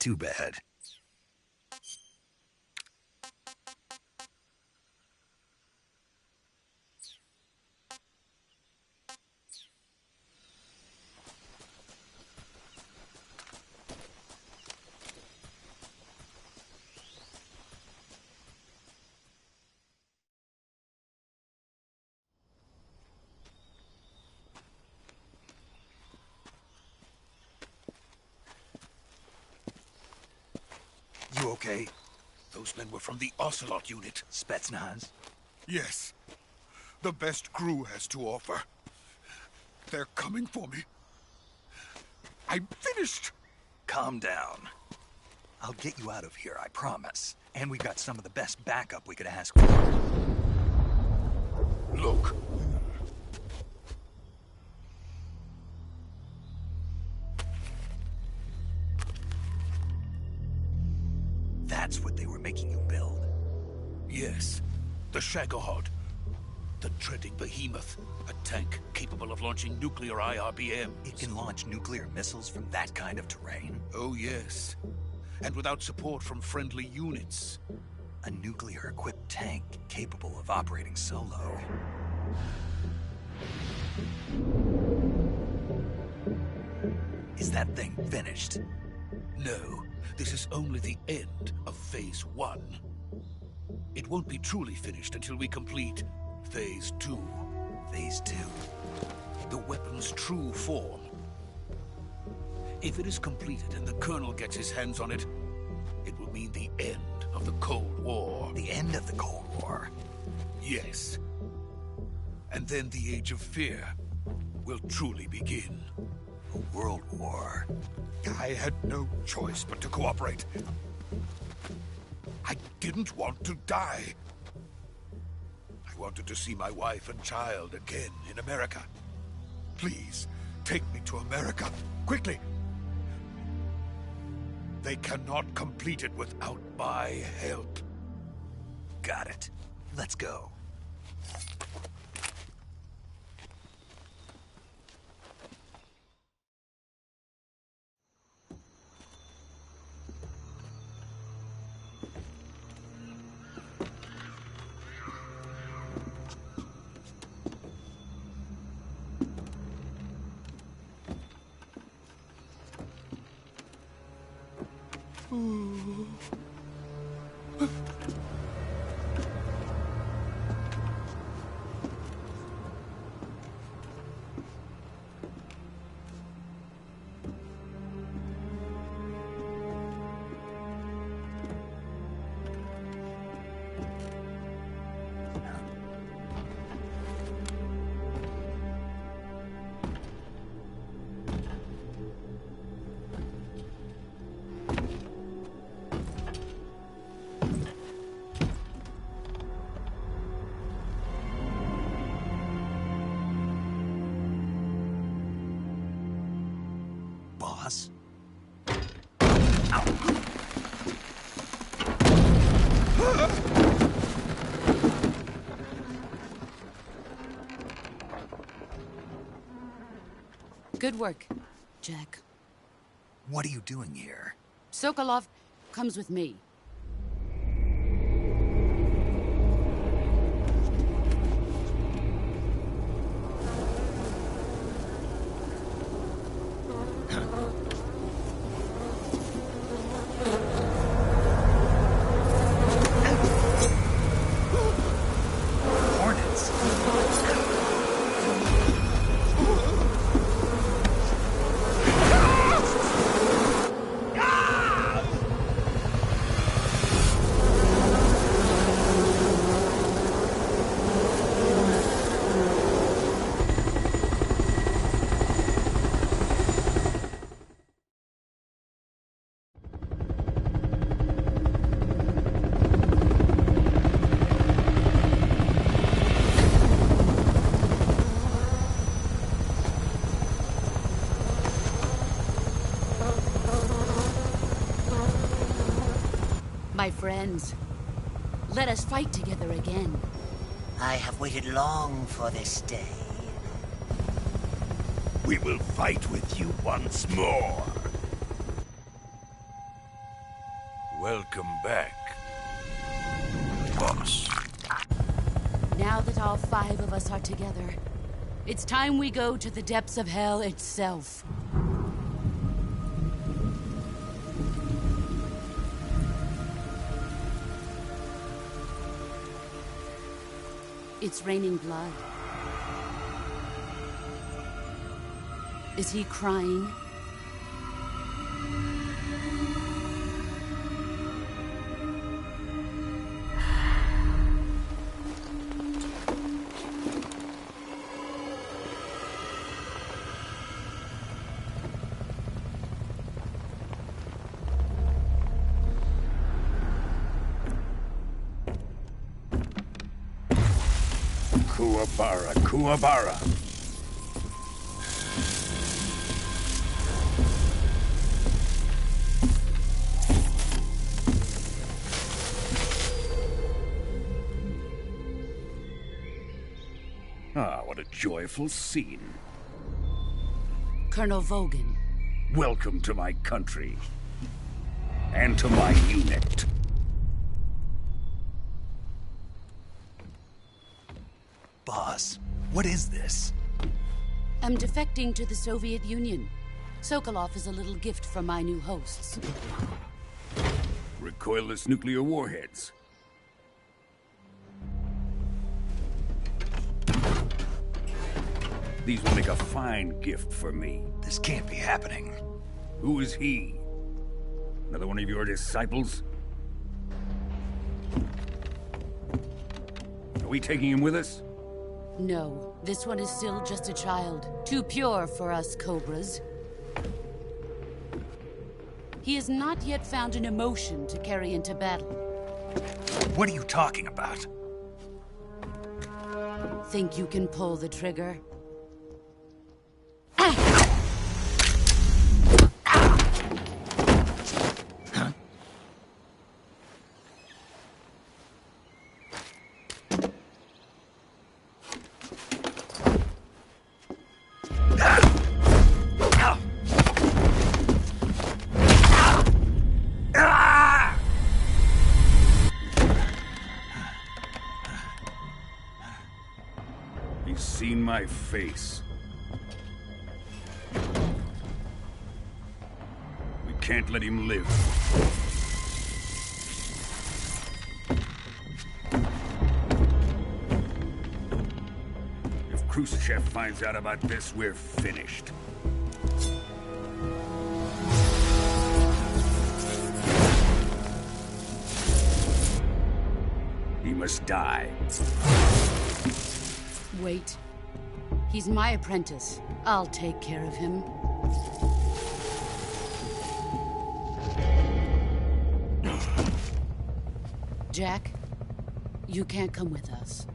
too bad. You okay? Those men were from the Ocelot unit. Spetsnaz? Yes. The best crew has to offer. They're coming for me. I'm finished! Calm down. I'll get you out of here, I promise. And we got some of the best backup we could ask for. Look. That's what they were making you build? Yes. The Shagohod. The dreading behemoth. A tank capable of launching nuclear IRBMs. It can launch nuclear missiles from that kind of terrain? Oh, yes. And without support from friendly units. A nuclear-equipped tank capable of operating solo. Is that thing finished? No. This is only the end of Phase 1. It won't be truly finished until we complete Phase 2. Phase 2? The weapon's true form. If it is completed and the Colonel gets his hands on it, it will mean the end of the Cold War. The end of the Cold War? Yes. And then the Age of Fear will truly begin. A world war? I had no choice but to cooperate. I didn't want to die. I wanted to see my wife and child again in America. Please, take me to America, quickly. They cannot complete it without my help. Got it. Let's go. Boss? Good work, Jack. What are you doing here? Sokolov comes with me. My friends, let us fight together again. I have waited long for this day. We will fight with you once more. Welcome back, boss. Now that all 5 of us are together, it's time we go to the depths of hell itself. It's raining blood. Is he crying? Kuwabara, Kuwabara. Ah, what a joyful scene. Colonel Vogan. Welcome to my country. And to my unit. Boss, what is this? I'm defecting to the Soviet Union. Sokolov is a little gift from my new hosts. Recoilless nuclear warheads. These will make a fine gift for me. This can't be happening. Who is he? Another one of your disciples? Are we taking him with us? No, this one is still just a child. Too pure for us Cobras. He has not yet found an emotion to carry into battle. What are you talking about? Think you can pull the trigger? He's seen my face. We can't let him live. If Khrushchev finds out about this, we're finished. He must die. Wait. He's my apprentice. I'll take care of him. Jack, you can't come with us.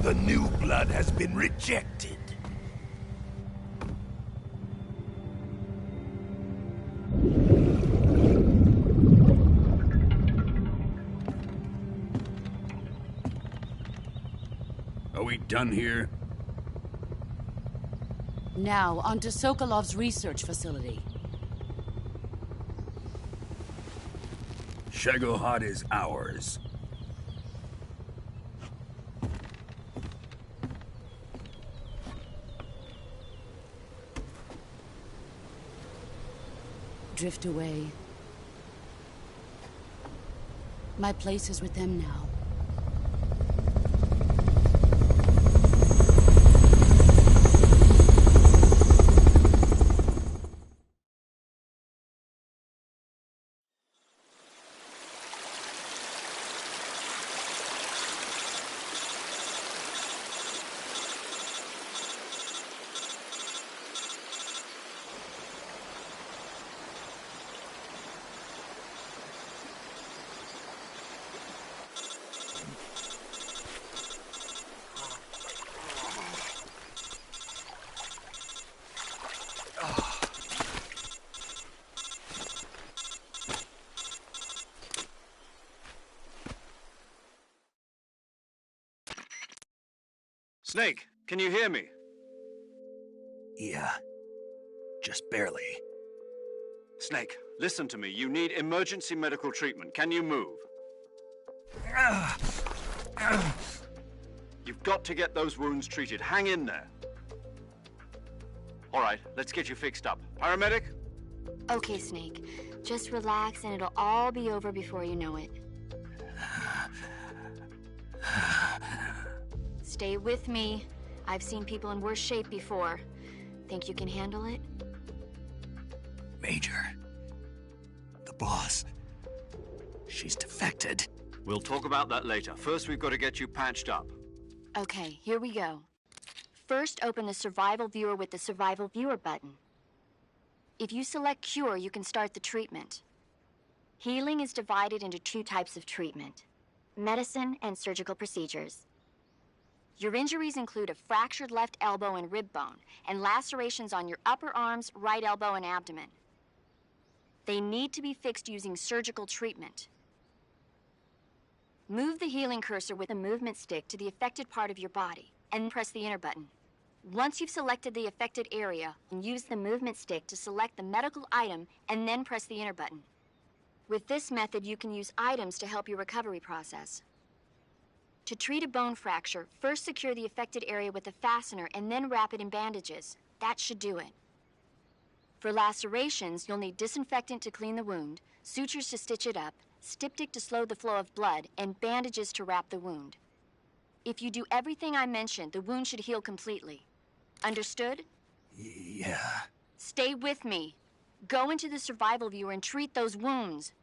The new blood has been rejected. Are we done here? Now, onto Sokolov's research facility. Shagohod is ours. Drift away. My place is with them now. Snake, can you hear me? Yeah. Just barely. Snake, listen to me. You need emergency medical treatment. Can you move? You've got to get those wounds treated. Hang in there. All right, let's get you fixed up. Paramedic? Okay, Snake. Just relax and it'll all be over before you know it. Stay with me. I've seen people in worse shape before. Think you can handle it? Major. The boss. She's defected. We'll talk about that later. First, we've got to get you patched up. Okay, here we go. First, open the Survival Viewer with the Survival Viewer button. If you select Cure, you can start the treatment. Healing is divided into 2 types of treatment: medicine and surgical procedures. Your injuries include a fractured left elbow and rib bone, and lacerations on your upper arms, right elbow, and abdomen. They need to be fixed using surgical treatment. Move the healing cursor with the movement stick to the affected part of your body, and press the enter button. Once you've selected the affected area, use the movement stick to select the medical item, and then press the enter button. With this method, you can use items to help your recovery process. To treat a bone fracture, first secure the affected area with a fastener and then wrap it in bandages. That should do it. For lacerations, you'll need disinfectant to clean the wound, sutures to stitch it up, styptic to slow the flow of blood, and bandages to wrap the wound. If you do everything I mentioned, the wound should heal completely. Understood? Yeah. Stay with me. Go into the Survival Viewer and treat those wounds.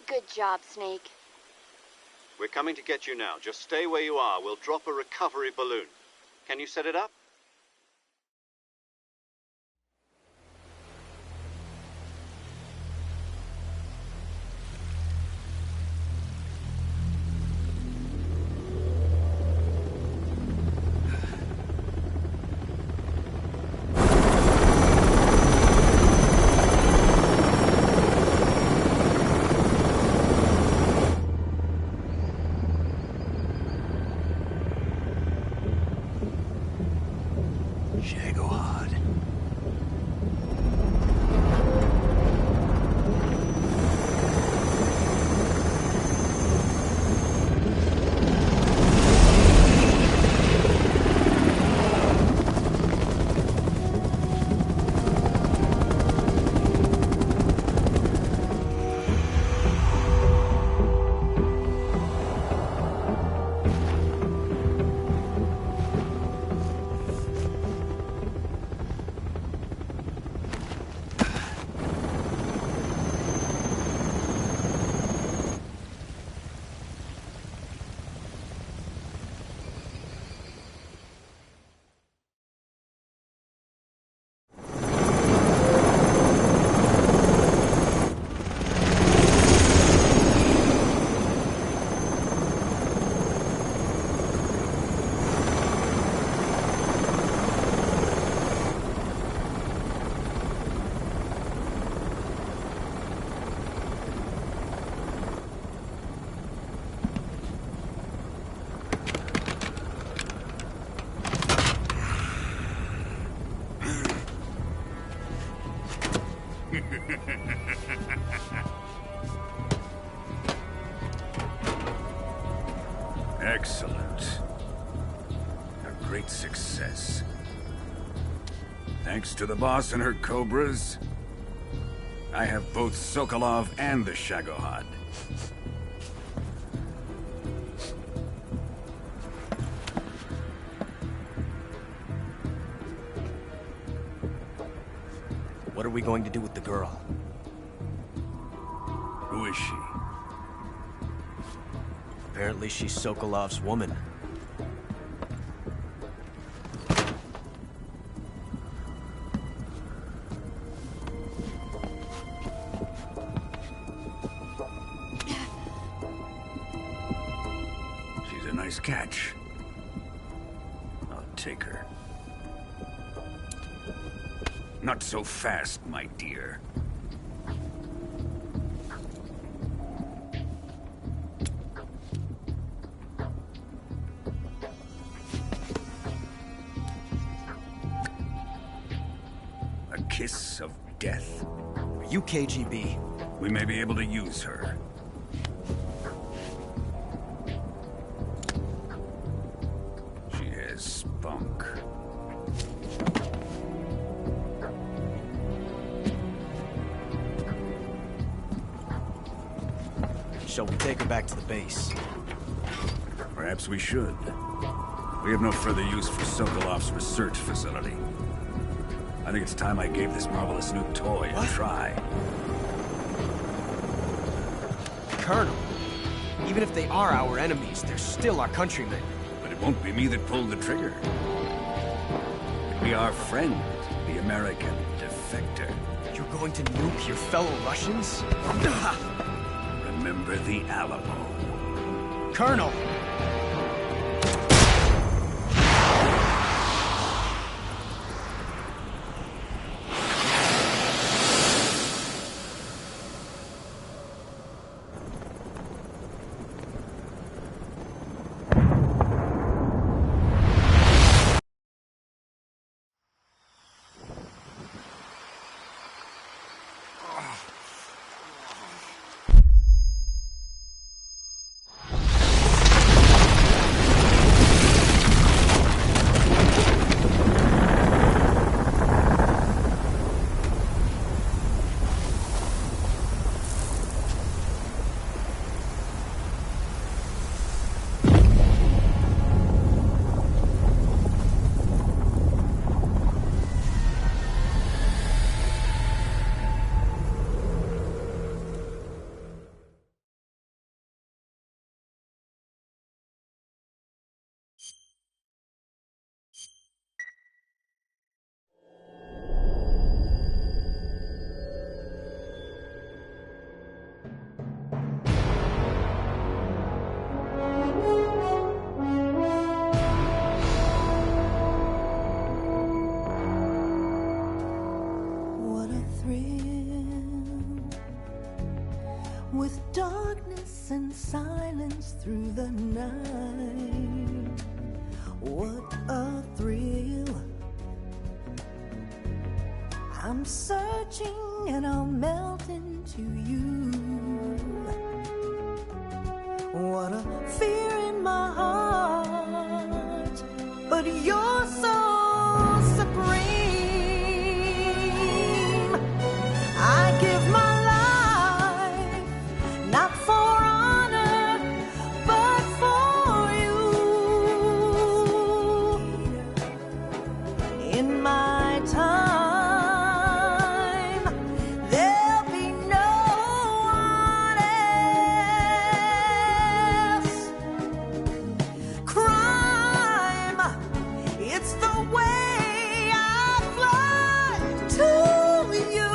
Good job, Snake. We're coming to get you now. Just stay where you are. We'll drop a recovery balloon. Can you set it up? Excellent. A great success. Thanks to the boss and her cobras, I have both Sokolov and the Shagohod. What are we going to do with the girl? Who is she? Apparently she's Sokolov's woman. She's a nice catch. I'll take her. Not so fast, my dear. A kiss of death? Are you KGB? We may be able to use her. She has spunk. Shall we take her back to the base? Perhaps we should. We have no further use for Sokolov's research facility. I think it's time I gave this marvelous new toy a try. Colonel, even if they are our enemies, they're still our countrymen. But it won't be me that pulled the trigger. It'll be our friend, the American defector. You're going to nuke your fellow Russians? Remember the Alamo. Colonel! With darkness and silence through the night, what a thrill. I'm searching and I'll melt into you. What a fear in my heart, but you're so supreme. I give my not for honor, but for you. In my time, there'll be no one else. Crime, it's the way I fly to you.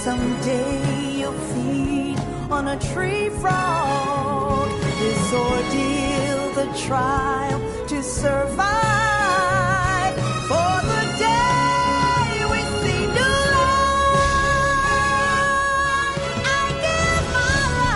Someday you'll feed on a tree frog. This ordeal, the trial to survive. For the day we see new light, I give my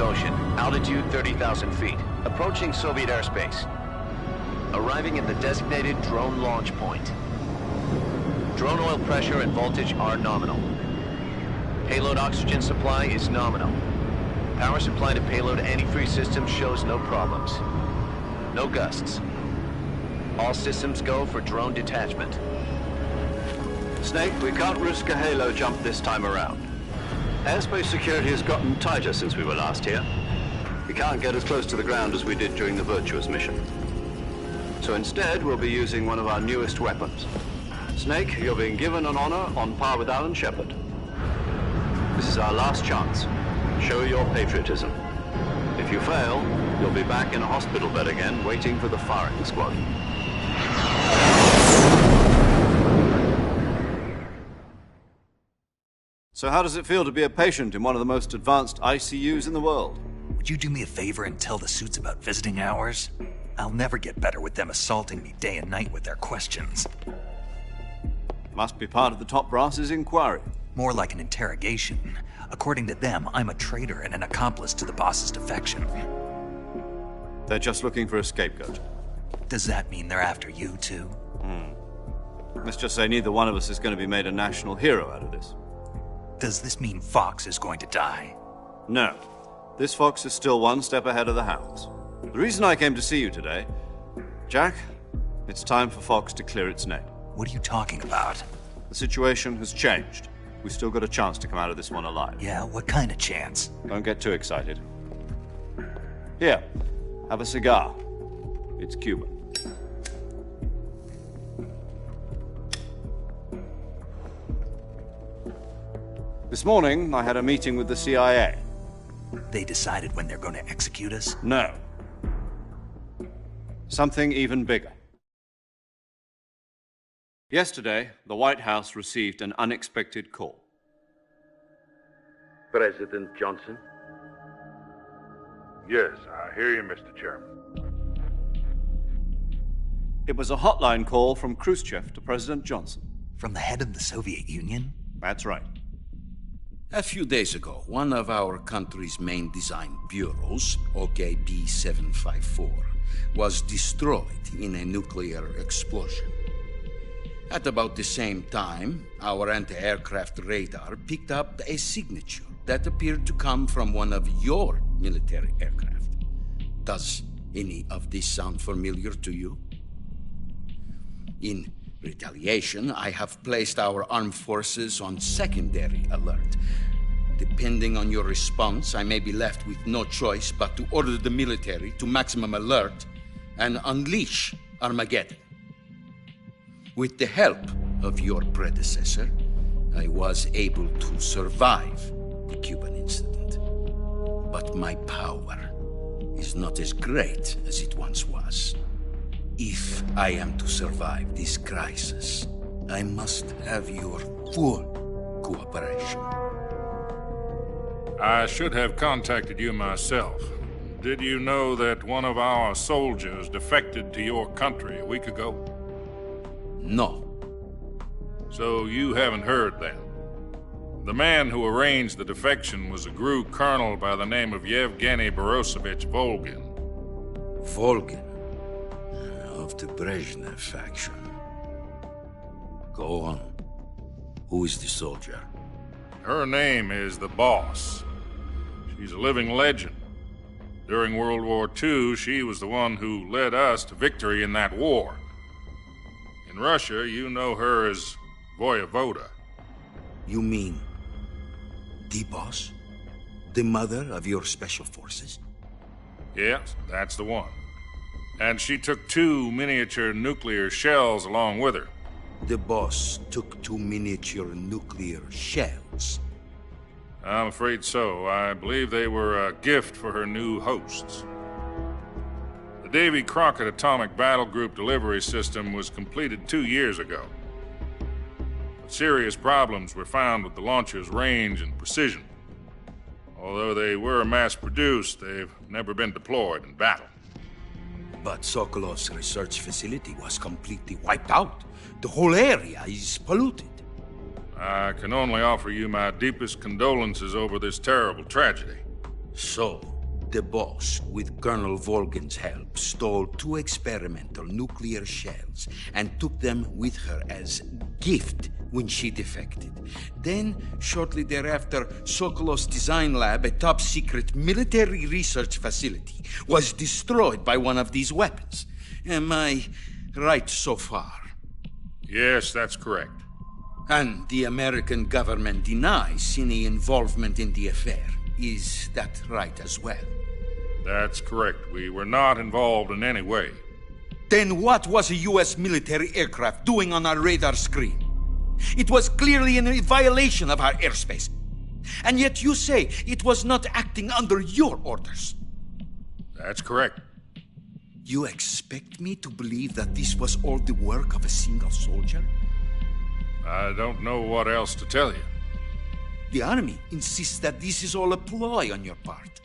motion. Altitude 30,000 feet. Approaching Soviet airspace. Arriving at the designated drone launch point. Drone oil pressure and voltage are nominal. Payload oxygen supply is nominal. Power supply to payload antifreeze system shows no problems. No gusts. All systems go for drone detachment. Snake, we can't risk a halo jump this time around. Airspace security has gotten tighter since we were last here. We can't get as close to the ground as we did during the Virtuous mission. So instead, we'll be using one of our newest weapons. Snake, you're being given an honor on par with Alan Shepard. This is our last chance. Show your patriotism. If you fail, you'll be back in a hospital bed again, waiting for the firing squad. So how does it feel to be a patient in one of the most advanced ICUs in the world? Would you do me a favor and tell the suits about visiting hours? I'll never get better with them assaulting me day and night with their questions. Must be part of the top brass's inquiry. More like an interrogation. According to them, I'm a traitor and an accomplice to the boss's defection. They're just looking for a scapegoat. Does that mean they're after you, too? Let's just say neither one of us is going to be made a national hero out of this. Does this mean Fox is going to die? No. This Fox is still one step ahead of the Hounds. The reason I came to see you today... Jack, it's time for Fox to clear its name. What are you talking about? The situation has changed. We've still got a chance to come out of this one alive. Yeah, what kind of chance? Don't get too excited. Here, have a cigar. It's Cuban. This morning, I had a meeting with the CIA. They decided when they're going to execute us? No. Something even bigger. Yesterday, the White House received an unexpected call. President Johnson? Yes, I hear you, Mr. Chairman. It was a hotline call from Khrushchev to President Johnson. From the head of the Soviet Union? That's right. A few days ago, one of our country's main design bureaus, OKB 754, was destroyed in a nuclear explosion. At about the same time, our anti-aircraft radar picked up a signature that appeared to come from one of your military aircraft. Does any of this sound familiar to you? In retaliation, I have placed our armed forces on secondary alert. Depending on your response, I may be left with no choice but to order the military to maximum alert and unleash Armageddon. With the help of your predecessor, I was able to survive the Cuban incident. But my power is not as great as it once was. If I am to survive this crisis, I must have your full cooperation. I should have contacted you myself. Did you know that one of our soldiers defected to your country a week ago? No. So you haven't heard then? The man who arranged the defection was a GRU colonel by the name of Yevgeny Borosovich Volgin. Volgin? Of the Brezhnev faction. Go on. Who is the soldier? Her name is the Boss. She's a living legend. During World War II, she was the one who led us to victory in that war. In Russia, you know her as Voyevoda. You mean the Boss? The mother of your special forces? Yes, that's the one. And she took 2 miniature nuclear shells along with her. The Boss took 2 miniature nuclear shells? I'm afraid so. I believe they were a gift for her new hosts. The Davy Crockett Atomic Battle Group delivery system was completed 2 years ago. But serious problems were found with the launcher's range and precision. Although they were mass-produced, they've never been deployed in battle. But Sokolov's research facility was completely wiped out. The whole area is polluted. I can only offer you my deepest condolences over this terrible tragedy. So, The boss, with Colonel Volgin's help, stole 2 experimental nuclear shells and took them with her as gift when she defected. Then, shortly thereafter, Sokolov's design lab, a top-secret military research facility, was destroyed by one of these weapons. Am I right so far? Yes, that's correct. And the American government denies any involvement in the affair. Is that right as well? That's correct. We were not involved in any way. Then what was a U.S. military aircraft doing on our radar screen? It was clearly in violation of our airspace. And yet you say it was not acting under your orders. That's correct. You expect me to believe that this was all the work of a single soldier? I don't know what else to tell you. The Army insists that this is all a ploy on your part.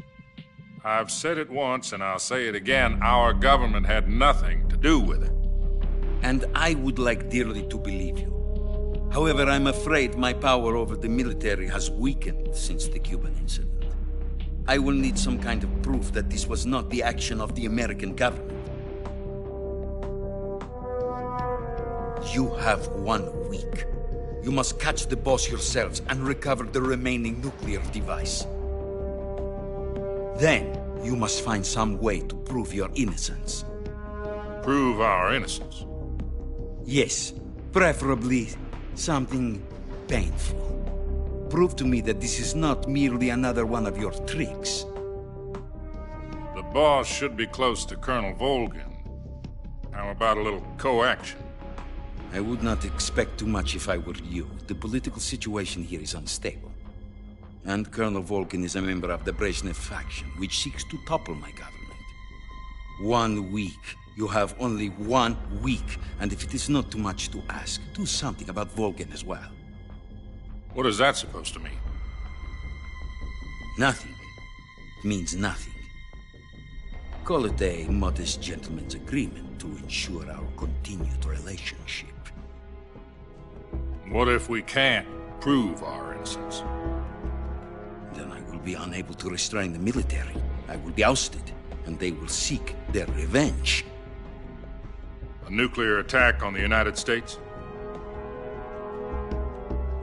I've said it once, and I'll say it again. Our government had nothing to do with it. And I would like dearly to believe you. However, I'm afraid my power over the military has weakened since the Cuban incident. I will need some kind of proof that this was not the action of the American government. You have 1 week. You must catch the boss yourselves and recover the remaining nuclear device. Then, you must find some way to prove your innocence. Prove our innocence? Yes, preferably something painful. Prove to me that this is not merely another one of your tricks. The boss should be close to Colonel Volgin. How about a little co-action? I would not expect too much if I were you. The political situation here is unstable. And Colonel Volgin is a member of the Brezhnev faction, which seeks to topple my government. 1 week. You have only 1 week. And if it is not too much to ask, do something about Volgin as well. What is that supposed to mean? Nothing. It means nothing. Call it a modest gentleman's agreement to ensure our continued relationship. What if we can't prove our innocence? Then I will be unable to restrain the military. I will be ousted, and they will seek their revenge. A nuclear attack on the United States?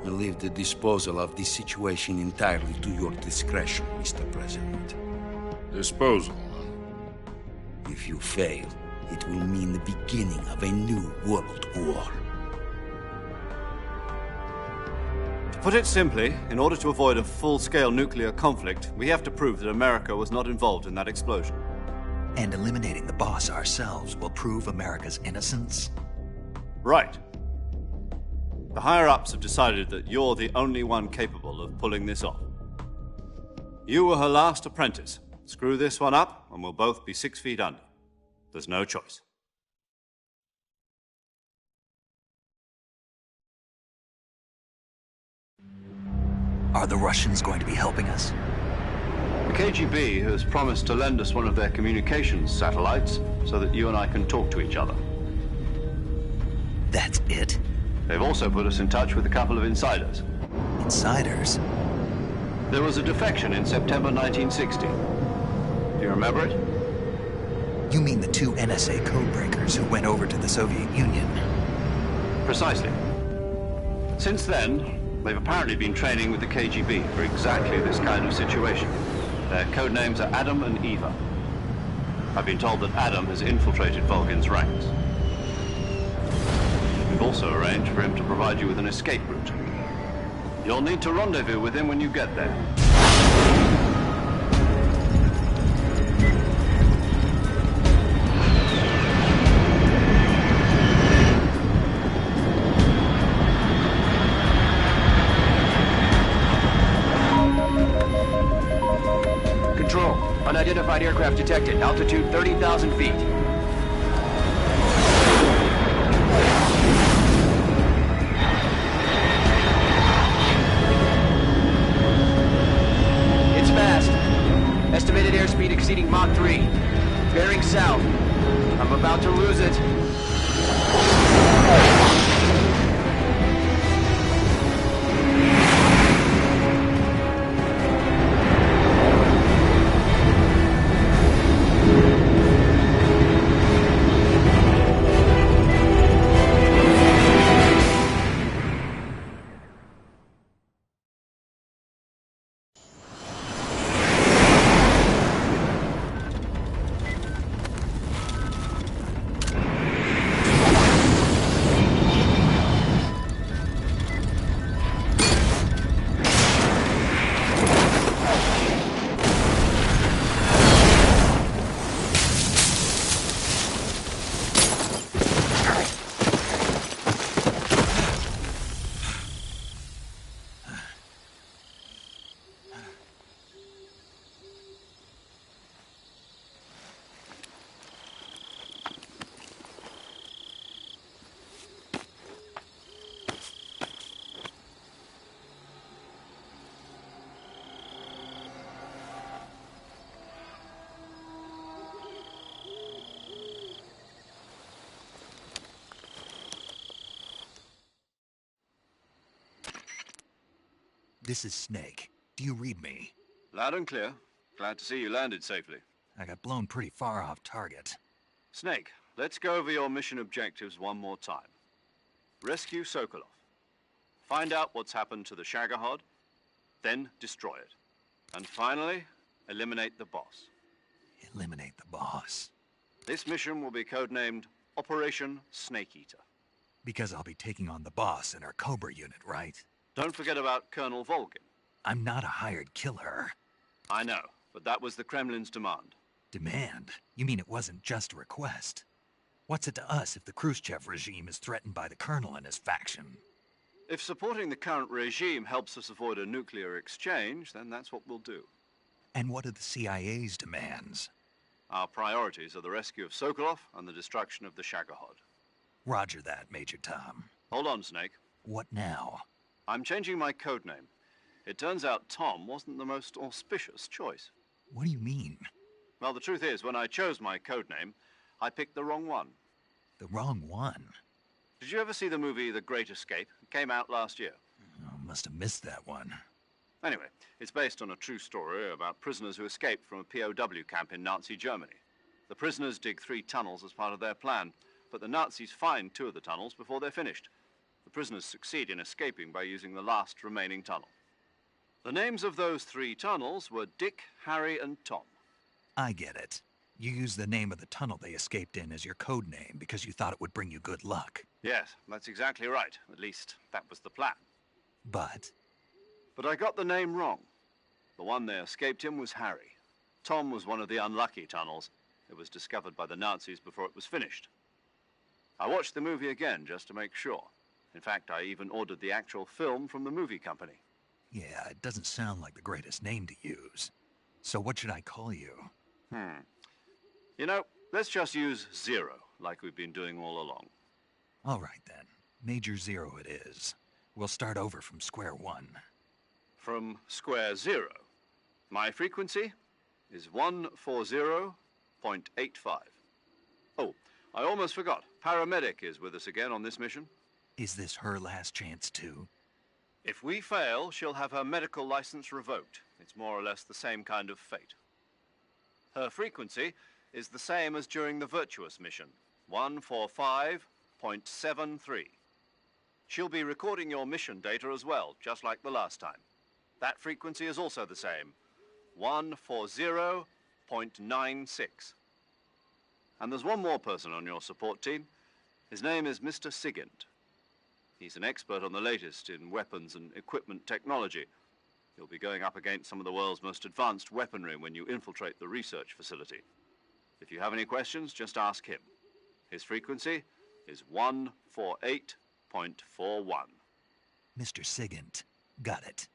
I leave the disposal of this situation entirely to your discretion, Mr. President. Disposal, huh? If you fail, it will mean the beginning of a new world war. To put it simply, in order to avoid a full-scale nuclear conflict, we have to prove that America was not involved in that explosion. And eliminating the boss ourselves will prove America's innocence? Right. The higher-ups have decided that you're the only one capable of pulling this off. You were her last apprentice. Screw this one up, and we'll both be 6 feet under. There's no choice. Are the Russians going to be helping us? The KGB has promised to lend us one of their communications satellites so that you and I can talk to each other. That's it? They've also put us in touch with a couple of insiders. Insiders? There was a defection in September 1960. Do you remember it? You mean the 2 NSA codebreakers who went over to the Soviet Union? Precisely. Since then, they've apparently been training with the KGB for exactly this kind of situation. Their code names are Adam and Eva. I've been told that Adam has infiltrated Volgin's ranks. We've also arranged for him to provide you with an escape route. You'll need to rendezvous with him when you get there. Control. Unidentified aircraft detected. Altitude 30,000 feet. It's fast. Estimated airspeed exceeding Mach 3. Bearing south. I'm about to lose it. This is Snake. Do you read me? Loud and clear. Glad to see you landed safely. I got blown pretty far off target. Snake, let's go over your mission objectives one more time. Rescue Sokolov. Find out what's happened to the Shagohod, then destroy it. And finally, eliminate the boss. Eliminate the boss. This mission will be codenamed Operation Snake Eater. Because I'll be taking on the boss in our Cobra unit, right? Don't forget about Colonel Volgin. I'm not a hired killer. I know, but that was the Kremlin's demand. Demand? You mean it wasn't just a request? What's it to us if the Khrushchev regime is threatened by the Colonel and his faction? If supporting the current regime helps us avoid a nuclear exchange, then that's what we'll do. And what are the CIA's demands? Our priorities are the rescue of Sokolov and the destruction of the Shagohod. Roger that, Major Tom. Hold on, Snake. What now? I'm changing my codename. It turns out Tom wasn't the most auspicious choice. What do you mean? Well, the truth is, when I chose my codename, I picked the wrong one. The wrong one? Did you ever see the movie The Great Escape? It came out last year. Oh, must have missed that one. Anyway, it's based on a true story about prisoners who escaped from a POW camp in Nazi Germany. The prisoners dig 3 tunnels as part of their plan, but the Nazis find 2 of the tunnels before they're finished. The prisoners succeed in escaping by using the last remaining tunnel. The names of those 3 tunnels were Dick, Harry, and Tom. I get it. You used the name of the tunnel they escaped in as your code name because you thought it would bring you good luck. Yes, that's exactly right. At least, that was the plan. But I got the name wrong. The one they escaped in was Harry. Tom was one of the unlucky tunnels. It was discovered by the Nazis before it was finished. I watched the movie again just to make sure. In fact, I even ordered the actual film from the movie company. yeah, it doesn't sound like the greatest name to use. So what should I call you? You know, let's just use Zero, like we've been doing all along. All right, then. Major Zero it is. We'll start over from square one. From square 0. My frequency is 140.85. Oh, I almost forgot. Paramedic is with us again on this mission. Is this her last chance, too? If we fail, she'll have her medical license revoked. It's more or less the same kind of fate. Her frequency is the same as during the Virtuous mission, 145.73. She'll be recording your mission data as well, just like the last time. That frequency is also the same, 140.96. And there's one more person on your support team. His name is Mr. Sigint. He's an expert on the latest in weapons and equipment technology. You'll be going up against some of the world's most advanced weaponry when you infiltrate the research facility. If you have any questions, just ask him. His frequency is 148.41. Mr. Sigint. Got it.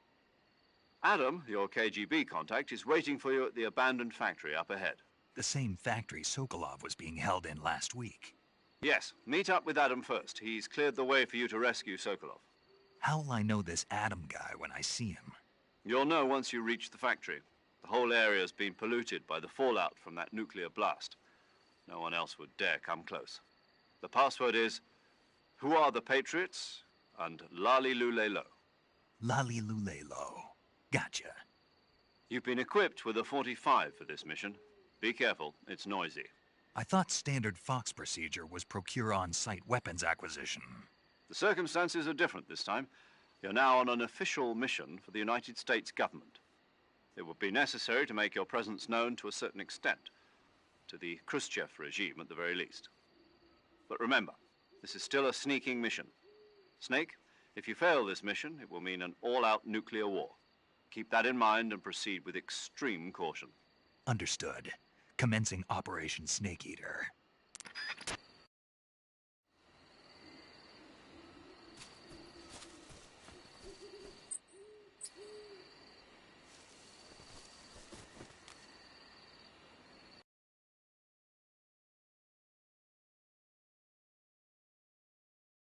Adam, your KGB contact, is waiting for you at the abandoned factory up ahead. The same factory Sokolov was being held in last week. Yes, meet up with Adam first. He's cleared the way for you to rescue Sokolov. How'll I know this Adam guy when I see him? You'll know once you reach the factory. The whole area's been polluted by the fallout from that nuclear blast. No one else would dare come close. The password is, "Who are the Patriots?" and Lali Lule Lo. Lali Lule Lo. Gotcha. You've been equipped with a 45 for this mission. Be careful, it's noisy. I thought standard Fox procedure was procure on-site weapons acquisition. The circumstances are different this time. You're now on an official mission for the United States government. It would be necessary to make your presence known to a certain extent, to the Khrushchev regime at the very least. But remember, this is still a sneaking mission. Snake, if you fail this mission, it will mean an all-out nuclear war. Keep that in mind and proceed with extreme caution. Understood. Commencing Operation Snake Eater.